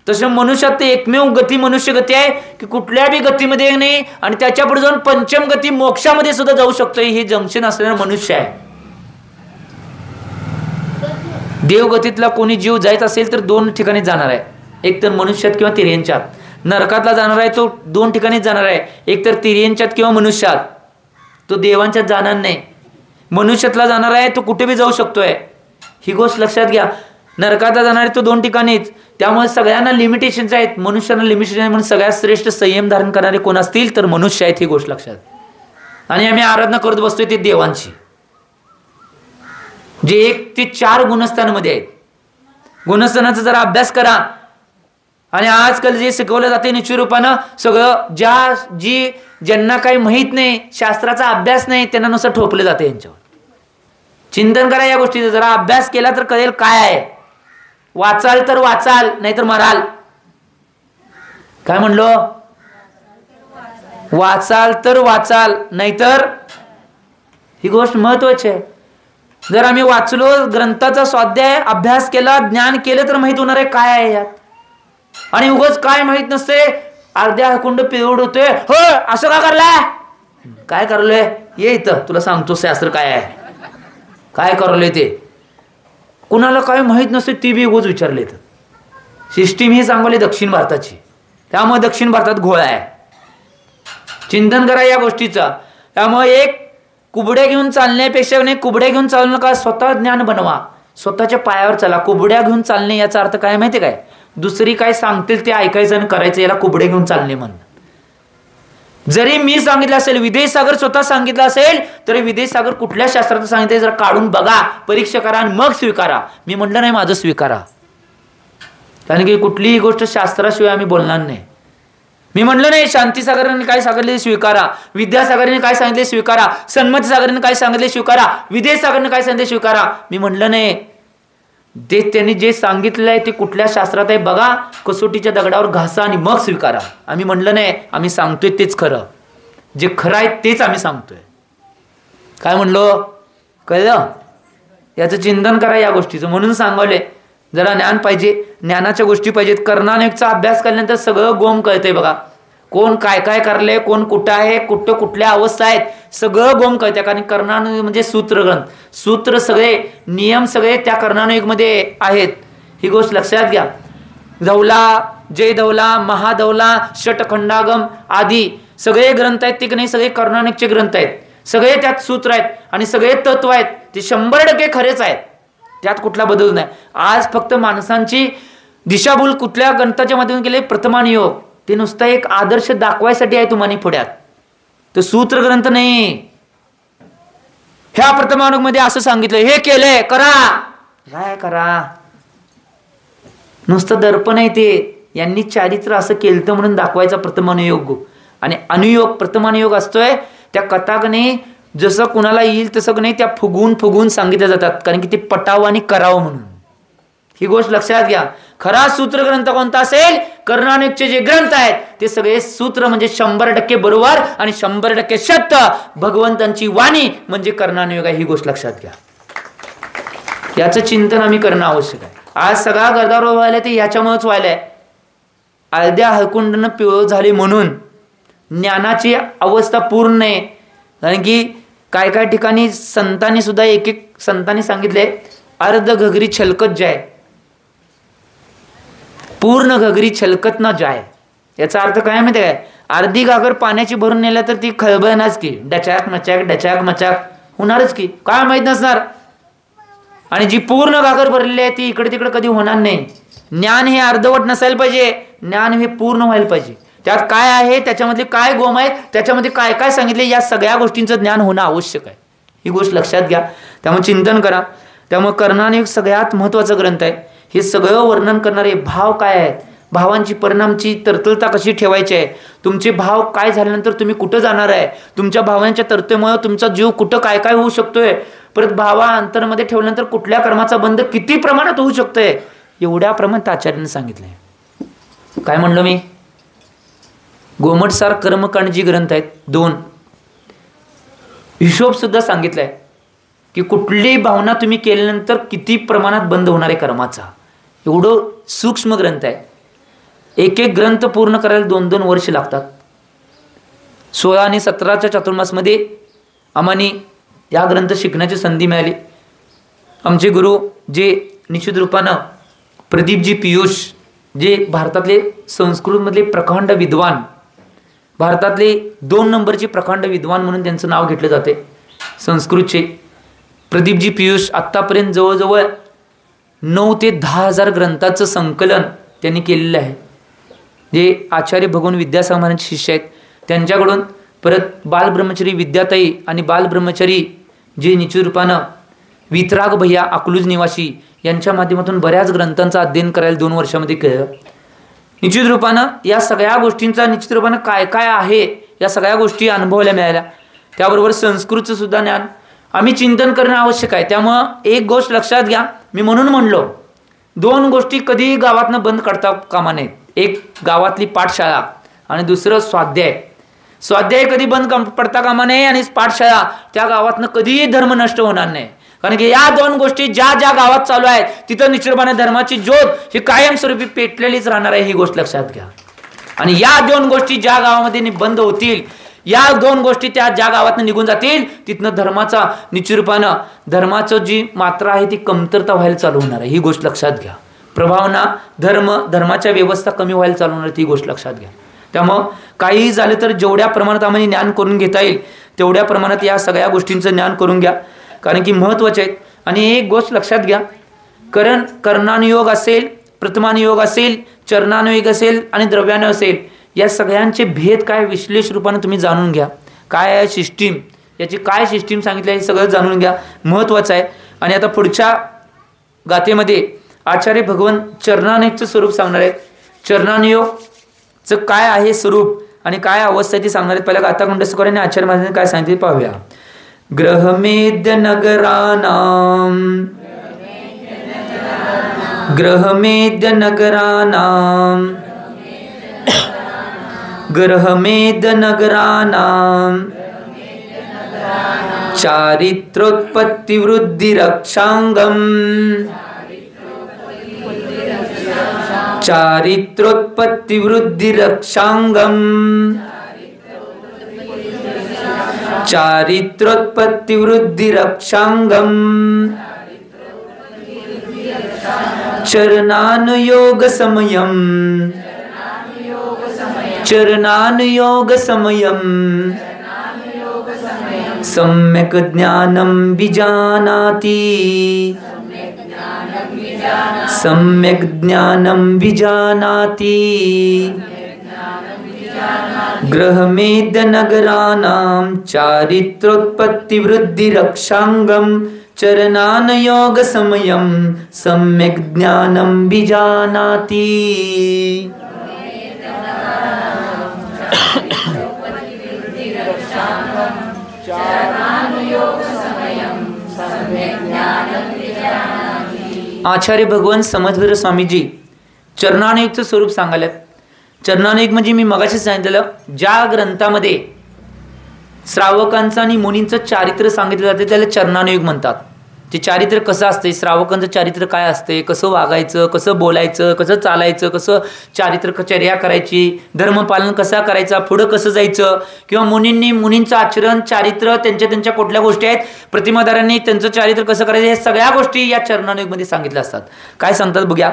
तसं मनुष्यात एकमेव गती मनुष्य गती आहे की कुठल्या बी गतीमध्ये नाही, आणि त्याच्या पुढे जाऊन पंचम गती मोक्षामध्ये सुद्धा जाऊ शकतो. हे जंक्शन असलेला मनुष्य आहे. देवगतीतला कोणी जीव जायचा असेल तर 2 ठिकाणी जाणार आहे, एक तर मनुष्यात किंवा तिर्यंच्यात. नरकातला जाणार आहे तो 2 ठिकाणी जाणार आहे, एक तर तिर्यंच्यात किंवा मनुष्यात. तो देवांच्यात जाणार नाही. मनुष्यातला जाणार आहे तो कुठे बी जाऊ शकतोय, ही गोष्ट लक्षात घ्या. नरकातला जाणार आहे तो 2 ठिकाणीच. त्यामुळे सगळ्यांना लिमिटेशन्स आहेत, मनुष्याला लिमिटेशन आहे. म्हणून सगळ्यात श्रेष्ठ संयम धारण करणारे कोण असतील तर मनुष्य आहेत, ही गोष्ट लक्षात. आणि आम्ही आराधना करत बसतोय ते देवांची, जे 1 ते 4 गुणस्थानामध्ये आहेत. गुणस्थानाचा जरा अभ्यास करा. आणि आजकाल जे शिकवलं जाते निश्चित रूपानं सगळं ज्यांना काही माहीत नाही, शास्त्राचा अभ्यास नाही, त्यांना नुसतं ठोपलं जाते. यांच्यावर चिंतन करा या गोष्टीचं. जरा अभ्यास केला तर कळेल काय आहे. वाचाल तर वाचाल, नाहीतर मराल. काय म्हणलो? वाचाल तर वाचाल, नाहीतर ही गोष्ट महत्वाची आहे. जर आम्ही वाचलो, ग्रंथाचा स्वाध्याय अभ्यास केला, ज्ञान केलं, तर माहित होणार आहे काय आहे यात. आणि उगाच काय माहित नसते, अर्ध्या हकुंड पिवड होतोय, हो असं का करलाय, काय करलोय, ये इथं तुला सांगतो शास्त्र काय आहे, काय करलोय ते. कुणाला काय माहित नसते ती बी उगाच विचारले. सिस्टीम ही सांगली दक्षिण भारताची, त्यामुळे दक्षिण भारतात घोळ आहे. चिंतन करा या गोष्टीचा. त्यामुळे एक कुबड्या घेऊन चालण्यापेक्षा नाही, कुबड्या घेऊन चालू नका, स्वतः ज्ञान बनवा, स्वतःच्या पायावर चला. कुबड्या घेऊन चालणे याचा अर्थ काय माहिती काय, दुसरी काय सांगतील ते ऐकायचं आणि करायचं, याला कुबड्या घेऊन चालणे म्हणतात. जरी मी सांगितलं असेल, विदेशसागर स्वतः सांगितलं असेल, तरी विदेशसागर कुठल्या शास्त्रात सांगितलं जरा काढून बघा, परीक्षा करा आणि मग स्वीकारा. मी म्हटलं नाही माझं स्वीकारा, कारण की कुठलीही गोष्ट शास्त्राशिवाय आम्ही बोलणार नाही. मी म्हणलं नाही शांतीसागराने काय सांगितले स्वीकारा, विद्यासागराने काय सांगितले स्वीकारा, सन्मती सागराने काय सांगितले स्वीकारा, विदेशसागराने काय सांगितले स्वीकारा. मी म्हणलं नाही. ते त्यांनी जे सांगितलं आहे ते कुठल्या शास्त्रात आहे बघा, कसोटीच्या दगडावर घासा आणि मग स्वीकारा. आम्ही म्हणलं नाही, आम्ही सांगतोय तेच खरं, जे खरं आहे तेच आम्ही सांगतोय. काय म्हणलो कळलं, याचं चिंतन करा या गोष्टीचं. म्हणून सांगवले जरा ज्ञान पाहिजे, ज्ञानाच्या गोष्टी पाहिजेत. कर्णानेकचा अभ्यास केल्यानंतर सगळं गोम कळतंय बघा. कोण काय काय करले, कोण कुठं आहे, कुठं कुठल्या अवस्था आहेत, सगळं गोम कळतंय. कारण कर्णानुयोग म्हणजे सूत्र ग्रंथ, सूत्र सगळे नियम सगळे त्या कर्णानुयोगमध्ये आहेत. ही गोष्ट लक्षात घ्या. धवला, जय धवला, महाधवला, षटखंडागम आदी सगळे ग्रंथ आहेत ते की नाही, सगळे कर्णानुयोगचे ग्रंथ आहेत. सगळे त्यात सूत्र आहेत आणि सगळे तत्व आहेत, ते 100% खरेच आहेत, त्यात कुठला बदल नाही. आज फक्त माणसांची दिशाभूल कुठल्या ग्रंथाच्या माध्यमातून केले, प्रथमानुयोग. ते नुसता एक आदर्श दाखवायसाठी आहे तुम्हाला पुढ्यात, तो सूत्र ग्रंथ नाही. ह्या प्रथमानुयोग मध्ये असं सांगितलं, हे केलंय करा, काय करा, नुसतं दर्पण आहे ते. यांनी चारित्र असं केलं म्हणून दाखवायचा प्रथमानुयोग. आणि अनुयोग प्रथमानुयोग असतोय त्या कथागणे जसं कुणाला येईल तसं नाही, त्या फुगवून फुगवून सांगितल्या जातात, कारण की ते पटावं आणि करावं म्हणून. ही गोष्ट लक्षात घ्या. खरा सूत्र ग्रंथ कोणता असेल, कर्णानुयोगचे जे ग्रंथ आहेत ते सगळे सूत्र म्हणजे 100% बरोबर आणि 100% सत्य, भगवंतांची वाणी म्हणजे कर्णानुयोग आहे. ही गोष्ट लक्षात घ्या. याचं चिंतन आम्ही करणं आवश्यक आहे. आज सगळा गदारोळ व्हायला ते याच्यामुळेच व्हायलाय. अर्ध्या हळकुंडानं पिवळ झाले म्हणून ज्ञानाची अवस्था पूर्ण आहे. कारण की काय काय ठिकाणी संतांनी सुद्धा एक एक संतांनी सांगितले, अर्ध घगरी छलकत जाय, पूर्ण घगरी छलकत न जाय. याचा अर्थ काय माहिती काय, अर्धी घागर पाण्याची भरून नेल्या तर ती खळबळणारच की, डचाक मचाक डचाक मचाक होणारच की, काय माहित नसणार. आणि जी पूर्ण घागर भरलेली आहे ती इकडे तिकडे कधी होणार नाही. ज्ञान हे अर्धवट नसायला पाहिजे, ज्ञान हे पूर्ण व्हायला पाहिजे. त्यात काय आहे, त्याच्यामध्ये काय गोम आहे, त्याच्यामध्ये काय काय सांगितले, या सगळ्या गोष्टींचं ज्ञान होणं आवश्यक आहे. ही गोष्ट लक्षात घ्या. त्यामुळे चिंतन करा. त्यामुळे कर्णानुयोग सगळ्यात महत्त्वाचा ग्रंथ आहे. हे सगळं वर्णन करणारे भाव काय आहेत, भावांची परिणामची तरतुलता कशी ठेवायची आहे, तुमचे भाव काय झाल्यानंतर तुम्ही कुठं जाणार आहे, तुमच्या भावांच्या तरतुदीमुळे तुमचा जीव कुठं काय काय होऊ शकतोय, परत भावा अंतरमध्ये ठेवल्यानंतर कुठल्या कर्माचा बंध किती प्रमाणात होऊ शकतोय, एवढ्या प्रमाणात आचार्याने सांगितलंय. काय म्हणलो मी, गोमटसार कर्मकांड जी ग्रंथ आहेत 2, हिशोब सुद्धा सांगितलाय की कुठली भावना तुम्ही केल्यानंतर किती प्रमाणात बंद होणार आहे कर्माचा. एवढं सूक्ष्म ग्रंथ आहे. एक एक ग्रंथ पूर्ण करायला 2-2 वर्ष लागतात. 16 आणि 17च्या चातुर्मासमध्ये आम्हाने या ग्रंथ शिकण्याची संधी मिळाली. आमचे गुरु जे निश्चित रूपानं प्रदीपजी पियुष, जे भारतातले संस्कृतमधले प्रकांड विद्वान, भारतातले 2 नंबरचे प्रकांड विद्वान म्हणून त्यांचं नाव घेतलं जाते संस्कृतचे. प्रदीपजी पियुष आत्तापर्यंत जवळजवळ 9 ते 10,000 ग्रंथाचं संकलन त्यांनी केलेलं आहे. जे आचार्य भगवान विद्यासागर महाराज शिष्य आहेत त्यांच्याकडून, परत बालब्रह्मचारी विद्याताई आणि बालब्रह्मचारी जे निश्चित रूपानं वितराग भैया अकलूज निवासी यांच्या माध्यमातून बऱ्याच ग्रंथांचं अध्ययन करायला 2 वर्षामध्ये केलं. निश्चित रूपानं या सगळ्या गोष्टींचा निश्चित रूपानं काय काय आहे या सगळ्या गोष्टी अनुभवायला मिळाल्या. त्याबरोबर संस्कृतचं सुद्धा ज्ञान आम्ही चिंतन करणं आवश्यक आहे. त्यामुळं एक गोष्ट लक्षात घ्या, मी म्हणून म्हणलो 2 गोष्टी कधी गावातनं बंद करता कामा नयेत. एक गावातली पाठशाळा आणि दुसरं स्वाध्याय. स्वाध्याय कधी बंद पडता कामा नये आणि पाठशाळा त्या गावातनं कधीही धर्म नष्ट होणार नाही. कारण की या दोन गोष्टी ज्या ज्या गावात चालू आहेत तिथं निश्चितपणे धर्माची ज्योत ही कायमस्वरूपी पेटलेलीच राहणार आहे, ही गोष्ट लक्षात घ्या. आणि या दोन गोष्टी ज्या गावामध्ये बंद होतील, या दोन गोष्टी त्या ज्या गावातनं निघून जातील, तिथनं धर्माचा निश्चितपणे धर्माचं जी मात्रा आहे ती कमतरता व्हायला चालू होणार आहे, ही गोष्ट लक्षात घ्या. प्रभावना धर्माच्या व्यवस्था कमी व्हायला चालू होणार, ती गोष्ट लक्षात घ्या. त्यामुळं काहीही झालं तर जेवढ्या प्रमाणात आम्हाला ज्ञान करून घेता येईल तेवढ्या प्रमाणात या सगळ्या गोष्टींचं ज्ञान करून घ्या, कारण की महत्त्वाचे आहेत. आणि एक गोष्ट लक्षात घ्या, कर्णानुयोग असेल, प्रथमानुयोग असेल, चरणानुयोग असेल आणि द्रव्यानं असेल, या सगळ्यांचे भेद काय विश्लेष रूपाने तुम्ही जाणून घ्या. काय आहे सिस्टीम, याची काय सिस्टीम सांगितली आहे हे सगळं जाणून घ्या, महत्त्वाचं आहे. आणि आता पुढच्या गाथेमध्ये आचार्य भगवान चरणानुयोगचं स्वरूप सांगणार आहेत. चरणानुयोगचं काय आहे स्वरूप आणि काय अवस्था ती सांगणार आहेत. पहिला गाथा कुंडस्करांनी आचार्य महाराजांनी काय सांगितले पाहूया. ग्रहमेद्य नगरानाम ग्रहमेद्य नगरानाम ग्रहमेद्य नगरानाम चारित्रोत्पत्ति वृद्धि रक्षांगम चारित्रोत्पत्ति वृद्धि रक्षांगम चारित्रोत्पत्ति वृद्धि रक्षांगम चरणानुयोग समयम चरणानुयोग समयम सम्यक् ज्ञानं विजानाति सम्यक् ज्ञानं विजानाति ग्रहमेद्य नगराणां चारित्रोत्पत्ति वृद्धि रक्षांगम चरणानुयोग समयम सम्यक् ज्ञानं विजानाति. आचार्य भगवान समर्थवीर स्वामीजी चरणानुयोगचं स्वरूप सांगायला. चरणानुयोग म्हणजे मी मगाशी सांगितलेलं, ज्या ग्रंथामध्ये श्रावकांचं आणि मुनींचं चारित्र्य सांगितलं जाते त्याला चरणानुयोग म्हणतात. ते चारित्र्य कसं असते, श्रावकांचं चारित्र्य काय असते, कसं वागायचं, कसं बोलायचं, कसं चालायचं, कसं चर्या करायची, धर्मपालन कसा करायचा, पुढं कसं जायचं, किंवा मुनींचं आचरण, चारित्र्य, त्यांच्या कुठल्या गोष्टी आहेत, प्रतिमाधारांनी त्यांचं चारित्र्य कसं करायचं, हे सगळ्या गोष्टी या चरणानुयोगमध्ये सांगितल्या असतात. काय सांगतात बघूया.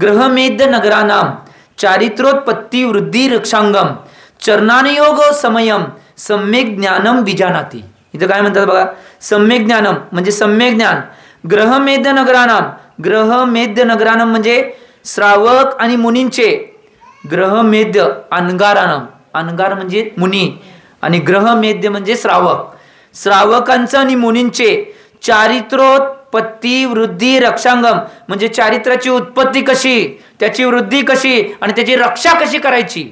ग्रहमेद्य नगरानाम चारित्रोत्पत्ति वृद्धि रक्षांगम चरणानुयोग समयम सम्यक ज्ञानम विजानाति. इथं काय म्हणतात बघा. सम्यक ज्ञानम म्हणजे सम्यक ज्ञान. ग्रहमेद्य नगरानाम, ग्रहमेद्य नगरानाम म्हणजे श्रावक आणि मुनींचे. ग्रहमेद्य अनगारानाम, अनगार म्हणजे मुनी आणि ग्रहमेद्य म्हणजे श्रावक. श्रावकांचं आणि मुनींचे चारित्रोत्पत्ती वृद्धी रक्षांगम म्हणजे चारित्र्याची उत्पत्ती कशी, त्याची वृद्धी कशी आणि त्याची रक्षा कशी करायची,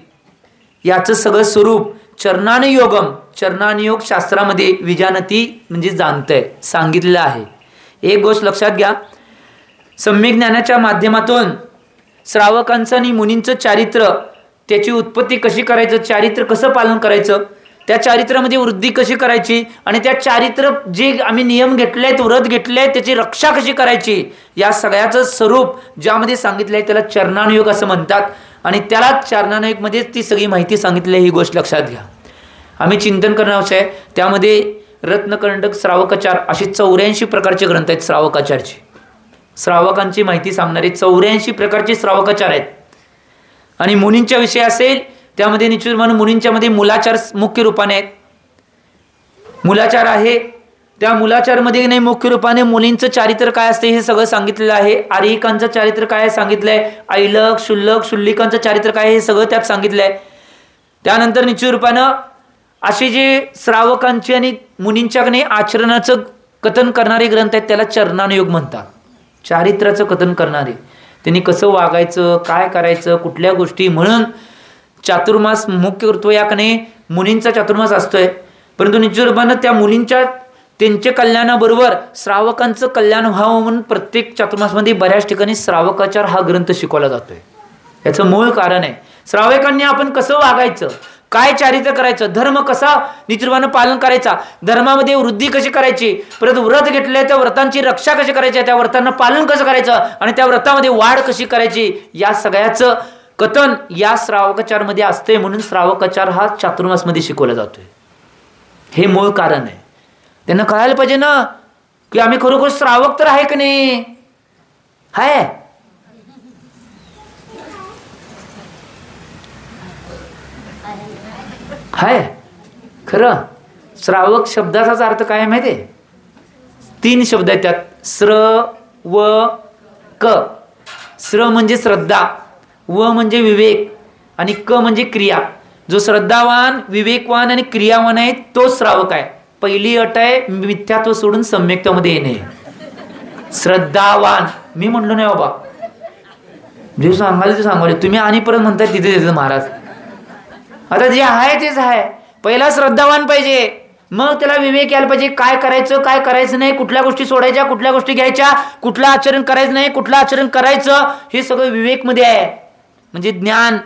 याचं सगळं स्वरूप चरणानुयोगम, चरणानुयोग शास्त्रामध्ये विजानती म्हणजे जाणतंय सांगितलेलं आहे. एक गोष्ट लक्षात घ्या. सम्यक ज्ञानाच्या माध्यमातून श्रावकांचं आणि मुनींचं चारित्र्य, त्याची उत्पत्ती कशी करायचं, चारित्र्य कसं पालन करायचं, त्या चारित्र्यामध्ये वृद्धी कशी करायची आणि त्या चारित्र्य जे आम्ही नियम घेतले आहेत, व्रत घेतले आहेत, त्याची रक्षा कशी करायची, या सगळ्याचं स्वरूप ज्यामध्ये सांगितलं आहे त्याला चरणानुयोग असं म्हणतात. आणि त्याला चरणानुयोगमध्ये ती सगळी माहिती सांगितली आहे, ही गोष्ट लक्षात घ्या. आम्ही चिंतन करणार आहे. त्यामध्ये रत्नकंटक, श्रावकाचार असे 84 प्रकारचे ग्रंथ आहेत. श्रावकाचारचे, श्रावकांची माहिती सांगणारे 84 प्रकारचे श्रावकाचार आहेत. आणि मुनींच्या विषय असेल त्यामध्ये निश्चित म्हणून मुनींच्यामध्ये मूलाचार मुख्य रूपाने आहेत. मूलाचार आहे, त्या मूलाचारमध्ये नाही मुख्य रूपाने मुलींचं चारित्र्य काय असते हे सगळं सांगितलेलं आहे. आर्यिकांचं चारित्र्य काय सांगितलंय, ऐलक शुल्लक शुल्लिकांचं चारित्र्य काय हे सगळं त्यात सांगितलंय. त्यानंतर निश्चित रूपानं असे जे श्रावकांचे आणि मुनींच्याकडे आचरणाचं कथन करणारे ग्रंथ आहेत त्याला चरणानुयोग म्हणतात. चारित्र्याचं कथन करणारे, त्यांनी कसं वागायचं, काय करायचं, कुठल्या गोष्टी. म्हणून चातुर्मास मुख्य कर्तव्य याकडे मुनींचा चातुर्मास असतोय. परंतु निश्चित रूपानं त्या मुलींच्या त्यांच्या कल्याणाबरोबर श्रावकांचं कल्याण व्हावं म्हणून प्रत्येक चातुर्मासमध्ये बऱ्याच ठिकाणी श्रावकाचार हा ग्रंथ शिकवला जातोय. याचं मूळ कारण आहे श्रावकांनी आपण कसं वागायचं, काय चारित्र्य करायचं, धर्म कसा निश्चितपणे पालन करायचा, धर्मामध्ये वृद्धी कशी करायची, परत व्रत घेतले त्या व्रतांची रक्षा कशी करायची, त्या व्रतांना पालन कसं करायचं आणि त्या व्रतामध्ये वाढ कशी करायची, या सगळ्याचं कथन या श्रावकाचारमध्ये असते. म्हणून श्रावकाचार हा चातुर्मासमध्ये शिकवला जातोय. हे मूळ कारण आहे. त्यांना कळायला पाहिजे ना की आम्ही खरोखर श्रावक तर आहे की नाही. हाय हाय खरं. श्रावक शब्दाचाच अर्थ काय माहिती आहे? 3 शब्द आहेत त्यात, श्र व क. श्र म्हणजे श्रद्धा, व म्हणजे विवेक आणि क म्हणजे क्रिया. जो श्रद्धावान, विवेकवान आणि क्रियावान आहे तो श्रावक आहे. पहिली अट आहे मिथ्यात्व सोडून सम्यक्तामध्ये येणे. श्रद्धावान मी म्हणलो नाही बाबा, जे सांगाल ते सांगाल तुम्ही आणि परत म्हणताय तिथे तिथे महाराज. आता जे आहे तेच आहे. पहिला श्रद्धावान पाहिजे, मग त्याला विवेक यायला पाहिजे. काय करायचं काय करायचं नाही, कुठल्या गोष्टी सोडायच्या कुठल्या गोष्टी घ्यायच्या, कुठलं आचरण करायचं नाही कुठलं आचरण करायचं, हे सगळं विवेक मध्ये आहे. म्हणजे ज्ञान,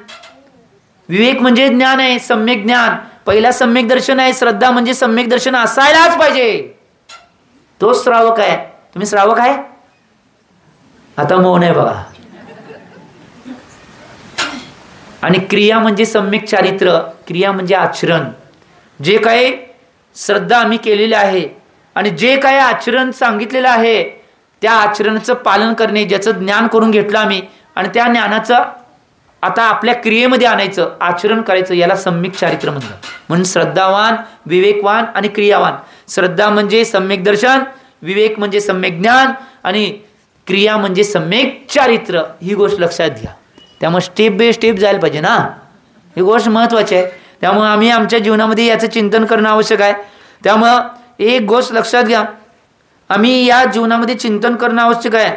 विवेक म्हणजे ज्ञान आहे, सम्यक ज्ञान. पहिला सम्यक दर्शन आहे. श्रद्धा म्हणजे सम्यक दर्शन असायलाच पाहिजे. तो श्रावक आहे. तुम्ही श्रावक आहे? आता मौन आहे बघा. आणि क्रिया म्हणजे सम्यक चारित्र्य, क्रिया म्हणजे आचरण. जे काही श्रद्धा आम्ही केलेले आहे आणि जे काही आचरण सांगितलेलं आहे त्या आचरणाचं पालन करणे, ज्याचं ज्ञान करून घेतलं आम्ही आणि त्या ज्ञानाचं आता आपल्या क्रियेमध्ये आणायचं, आचरण करायचं, याला सम्यक चारित्र्य म्हणलं. म्हणून श्रद्धावान, विवेकवान आणि क्रियावान. श्रद्धा म्हणजे सम्यक दर्शन, विवेक म्हणजे सम्यक ज्ञान आणि क्रिया म्हणजे सम्यक चारित्र्य. ही गोष्ट लक्षात घ्या. त्यामुळे स्टेप बाय स्टेप जायला पाहिजे ना, ही गोष्ट महत्त्वाची आहे. त्यामुळे आम्ही आमच्या जीवनामध्ये याचं चिंतन करणं आवश्यक आहे. त्यामुळं एक गोष्ट लक्षात घ्या, आम्ही या जीवनामध्ये चिंतन करणं आवश्यक आहे.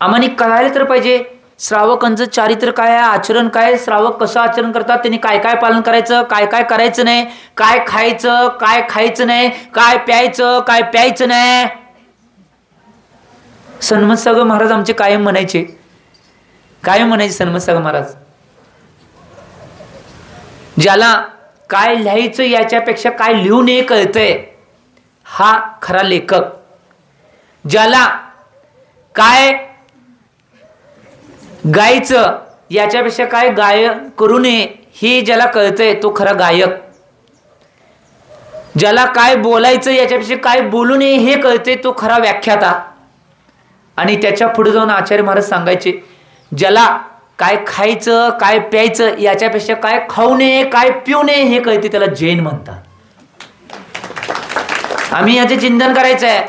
आम्हाला कळायला तर पाहिजे श्रावकांचं चारित्र्य काय आहे, आचरण काय, श्रावक कसं आचरण करतात, त्यांनी काय काय पालन करायचं, काय काय करायचं नाही, काय खायचं काय खायचं नाही, काय प्यायचं काय प्यायचं नाही. सन्मत सागर महाराज आमचे कायम म्हणायचे, कायम म्हणायचे सन्मत सागर महाराज, ज्याला काय लिहायचं याच्यापेक्षा काय लिहू नये कळतंय हा खरा लेखक. ज्याला काय गायचं याच्यापेक्षा काय गायन करू नये हे ज्याला कळतंय तो खरा गायक. ज्याला काय बोलायचं याच्यापेक्षा काय बोलू नये हे कळतंय तो खरा व्याख्याता. आणि त्याच्या पुढे जाऊन आचार्य महाराज सांगायचे, ज्याला काय खायचं काय प्यायचं याच्यापेक्षा काय खाऊ नये काय पिऊ नये हे कळते त्याला जैन म्हणतात. आम्ही याचे चिंतन करायचं आहे.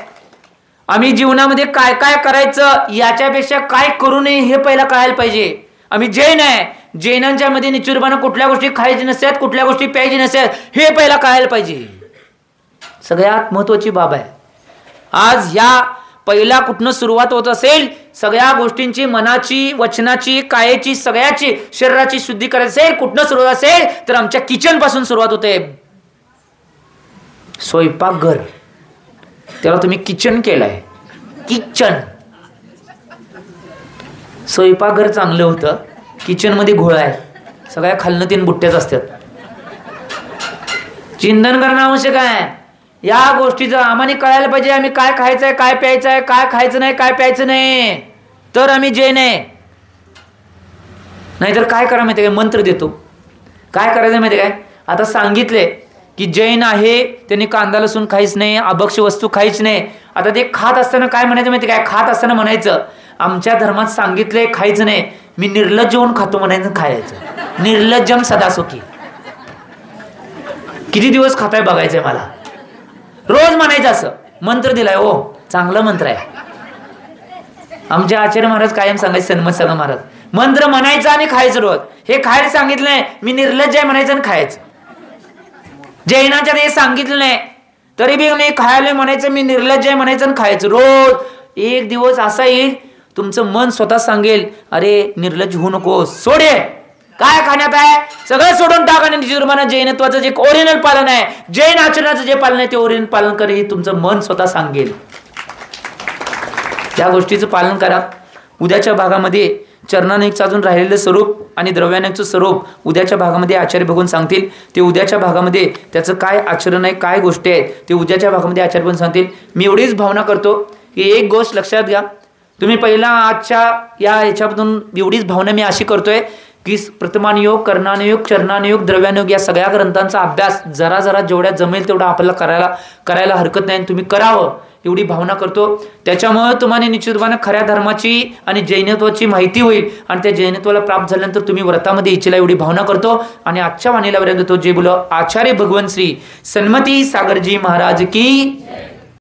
आम्ही जीवनामध्ये काय काय करायचं याच्यापेक्षा काय करू नये हे पहिला कळायला पाहिजे. आम्ही जैन आहे, जैनांच्या मध्ये निश्चितपणे कुठल्या गोष्टी खायची नसतात कुठल्या गोष्टी प्यायची नसतात हे पहिला कळायला पाहिजे. सगळ्यात महत्वाची बाब आहे. आज ह्या पहिला कुठनं सुरुवात होत असेल, सगळ्या गोष्टींची, मनाची, वचनाची, कायेची, सगळ्याची, शरीराची शुद्धी करायची असेल, कुठनं सुरुवात असेल तर आमच्या किचन पासून सुरुवात होते. स्वयंपाकघर, त्याला तुम्ही किचन केलंय, किचन. स्वयंपाकघर चांगलं होतं, किचन मध्ये घोळ आहे, सगळ्या खालनं 3 बुट्ट्याच असतात. चिंतन करणं आवश्यक आहे. या गोष्टीचं आम्हाला कळायला पाहिजे. आम्ही काय खायचंय काय प्यायचंय, काय खायचं नाही काय प्यायचं नाही, तर आम्ही जैन आहे. नाहीतर काय करा माहिती काय, मंत्र देतो. काय करायचं माहिती काय, आता सांगितले की जैन आहे त्यांनी कांदा लसूण खायच नाही, अभक्ष वस्तू खायच नाही. आता ते खात असताना काय म्हणायचं माहिती काय, खात असताना म्हणायचं आमच्या धर्मात सांगितलंय खायचं नाही, मी निर्लज्ज होऊन खातो म्हणायचं, खायचं. निर्लज्जम सदासुखी. किती दिवस खाताय बघायचंय मला, रोज म्हणायचं. असं मंत्र दिलाय, हो चांगला मंत्र आहे. आमचे आचार्य महाराज कायम सांगायचे, सन्मत सागर महाराज, मंत्र म्हणायचं आणि खायचं रोज. हे खायला सांगितलंय, मी निर्लज्ज आहे म्हणायचं आणि खायचं. जैनाच्या हे सांगितलं नाही तरी बी मी खायला म्हणायचं, मी निर्लज्ज आहे म्हणायचं आणि खायचं रोज. एक दिवस असा येईल तुमचं मन स्वतः सांगेल, अरे निर्लज्ज होऊ नको, सोडे काय खाण्यात आहे सगळं सोडून टाका. निर्माण जैनत्वाचं जे ओरिजिनल पालन आहे, जैन आचरणाचं जे पालन आहे ते ओरिजिनल पालन करे, हे तुमचं मन स्वतः सांगेल. त्या गोष्टीचं पालन करा. उद्याच्या भागामध्ये चरणानेकचं अजून राहिलेलं स्वरूप आणि द्रव्यानेकचं स्वरूप उद्याच्या भागामध्ये आचार्य भगवान सांगतील. ते उद्याच्या भागामध्ये त्याचं काय आचरण आहे, काय गोष्टी आहेत ते उद्याच्या भागामध्ये आचार्य भगवान सांगतील. मी एवढीच भावना करतो की एक गोष्ट लक्षात घ्या. तुम्ही पहिला आजच्या याच्यामधून एवढीच भावना मी अशी करतोय की प्रथमानुयोग, कर्णानुयोग, चरणानुयोग, द्रव्यानुयोग या सगळ्या ग्रंथांचा अभ्यास जरा जरा जेवढ्या जमेल तेवढा आपल्याला करायला हरकत नाही. तुम्ही करावं एवढी भावना करतो. त्याच्यामुळे तुम्हाला निश्चितपणे खऱ्या धर्माची आणि जैनत्वाची माहिती होईल आणि त्या जैनत्वाला प्राप्त झाल्यानंतर तुम्ही व्रतामध्ये इच्छेला एवढी भावना करतो. आणि आजच्या वाणीला पर्यंत तो जे बोल आचार्य भगवान श्री सन्मती सागरजी महाराज की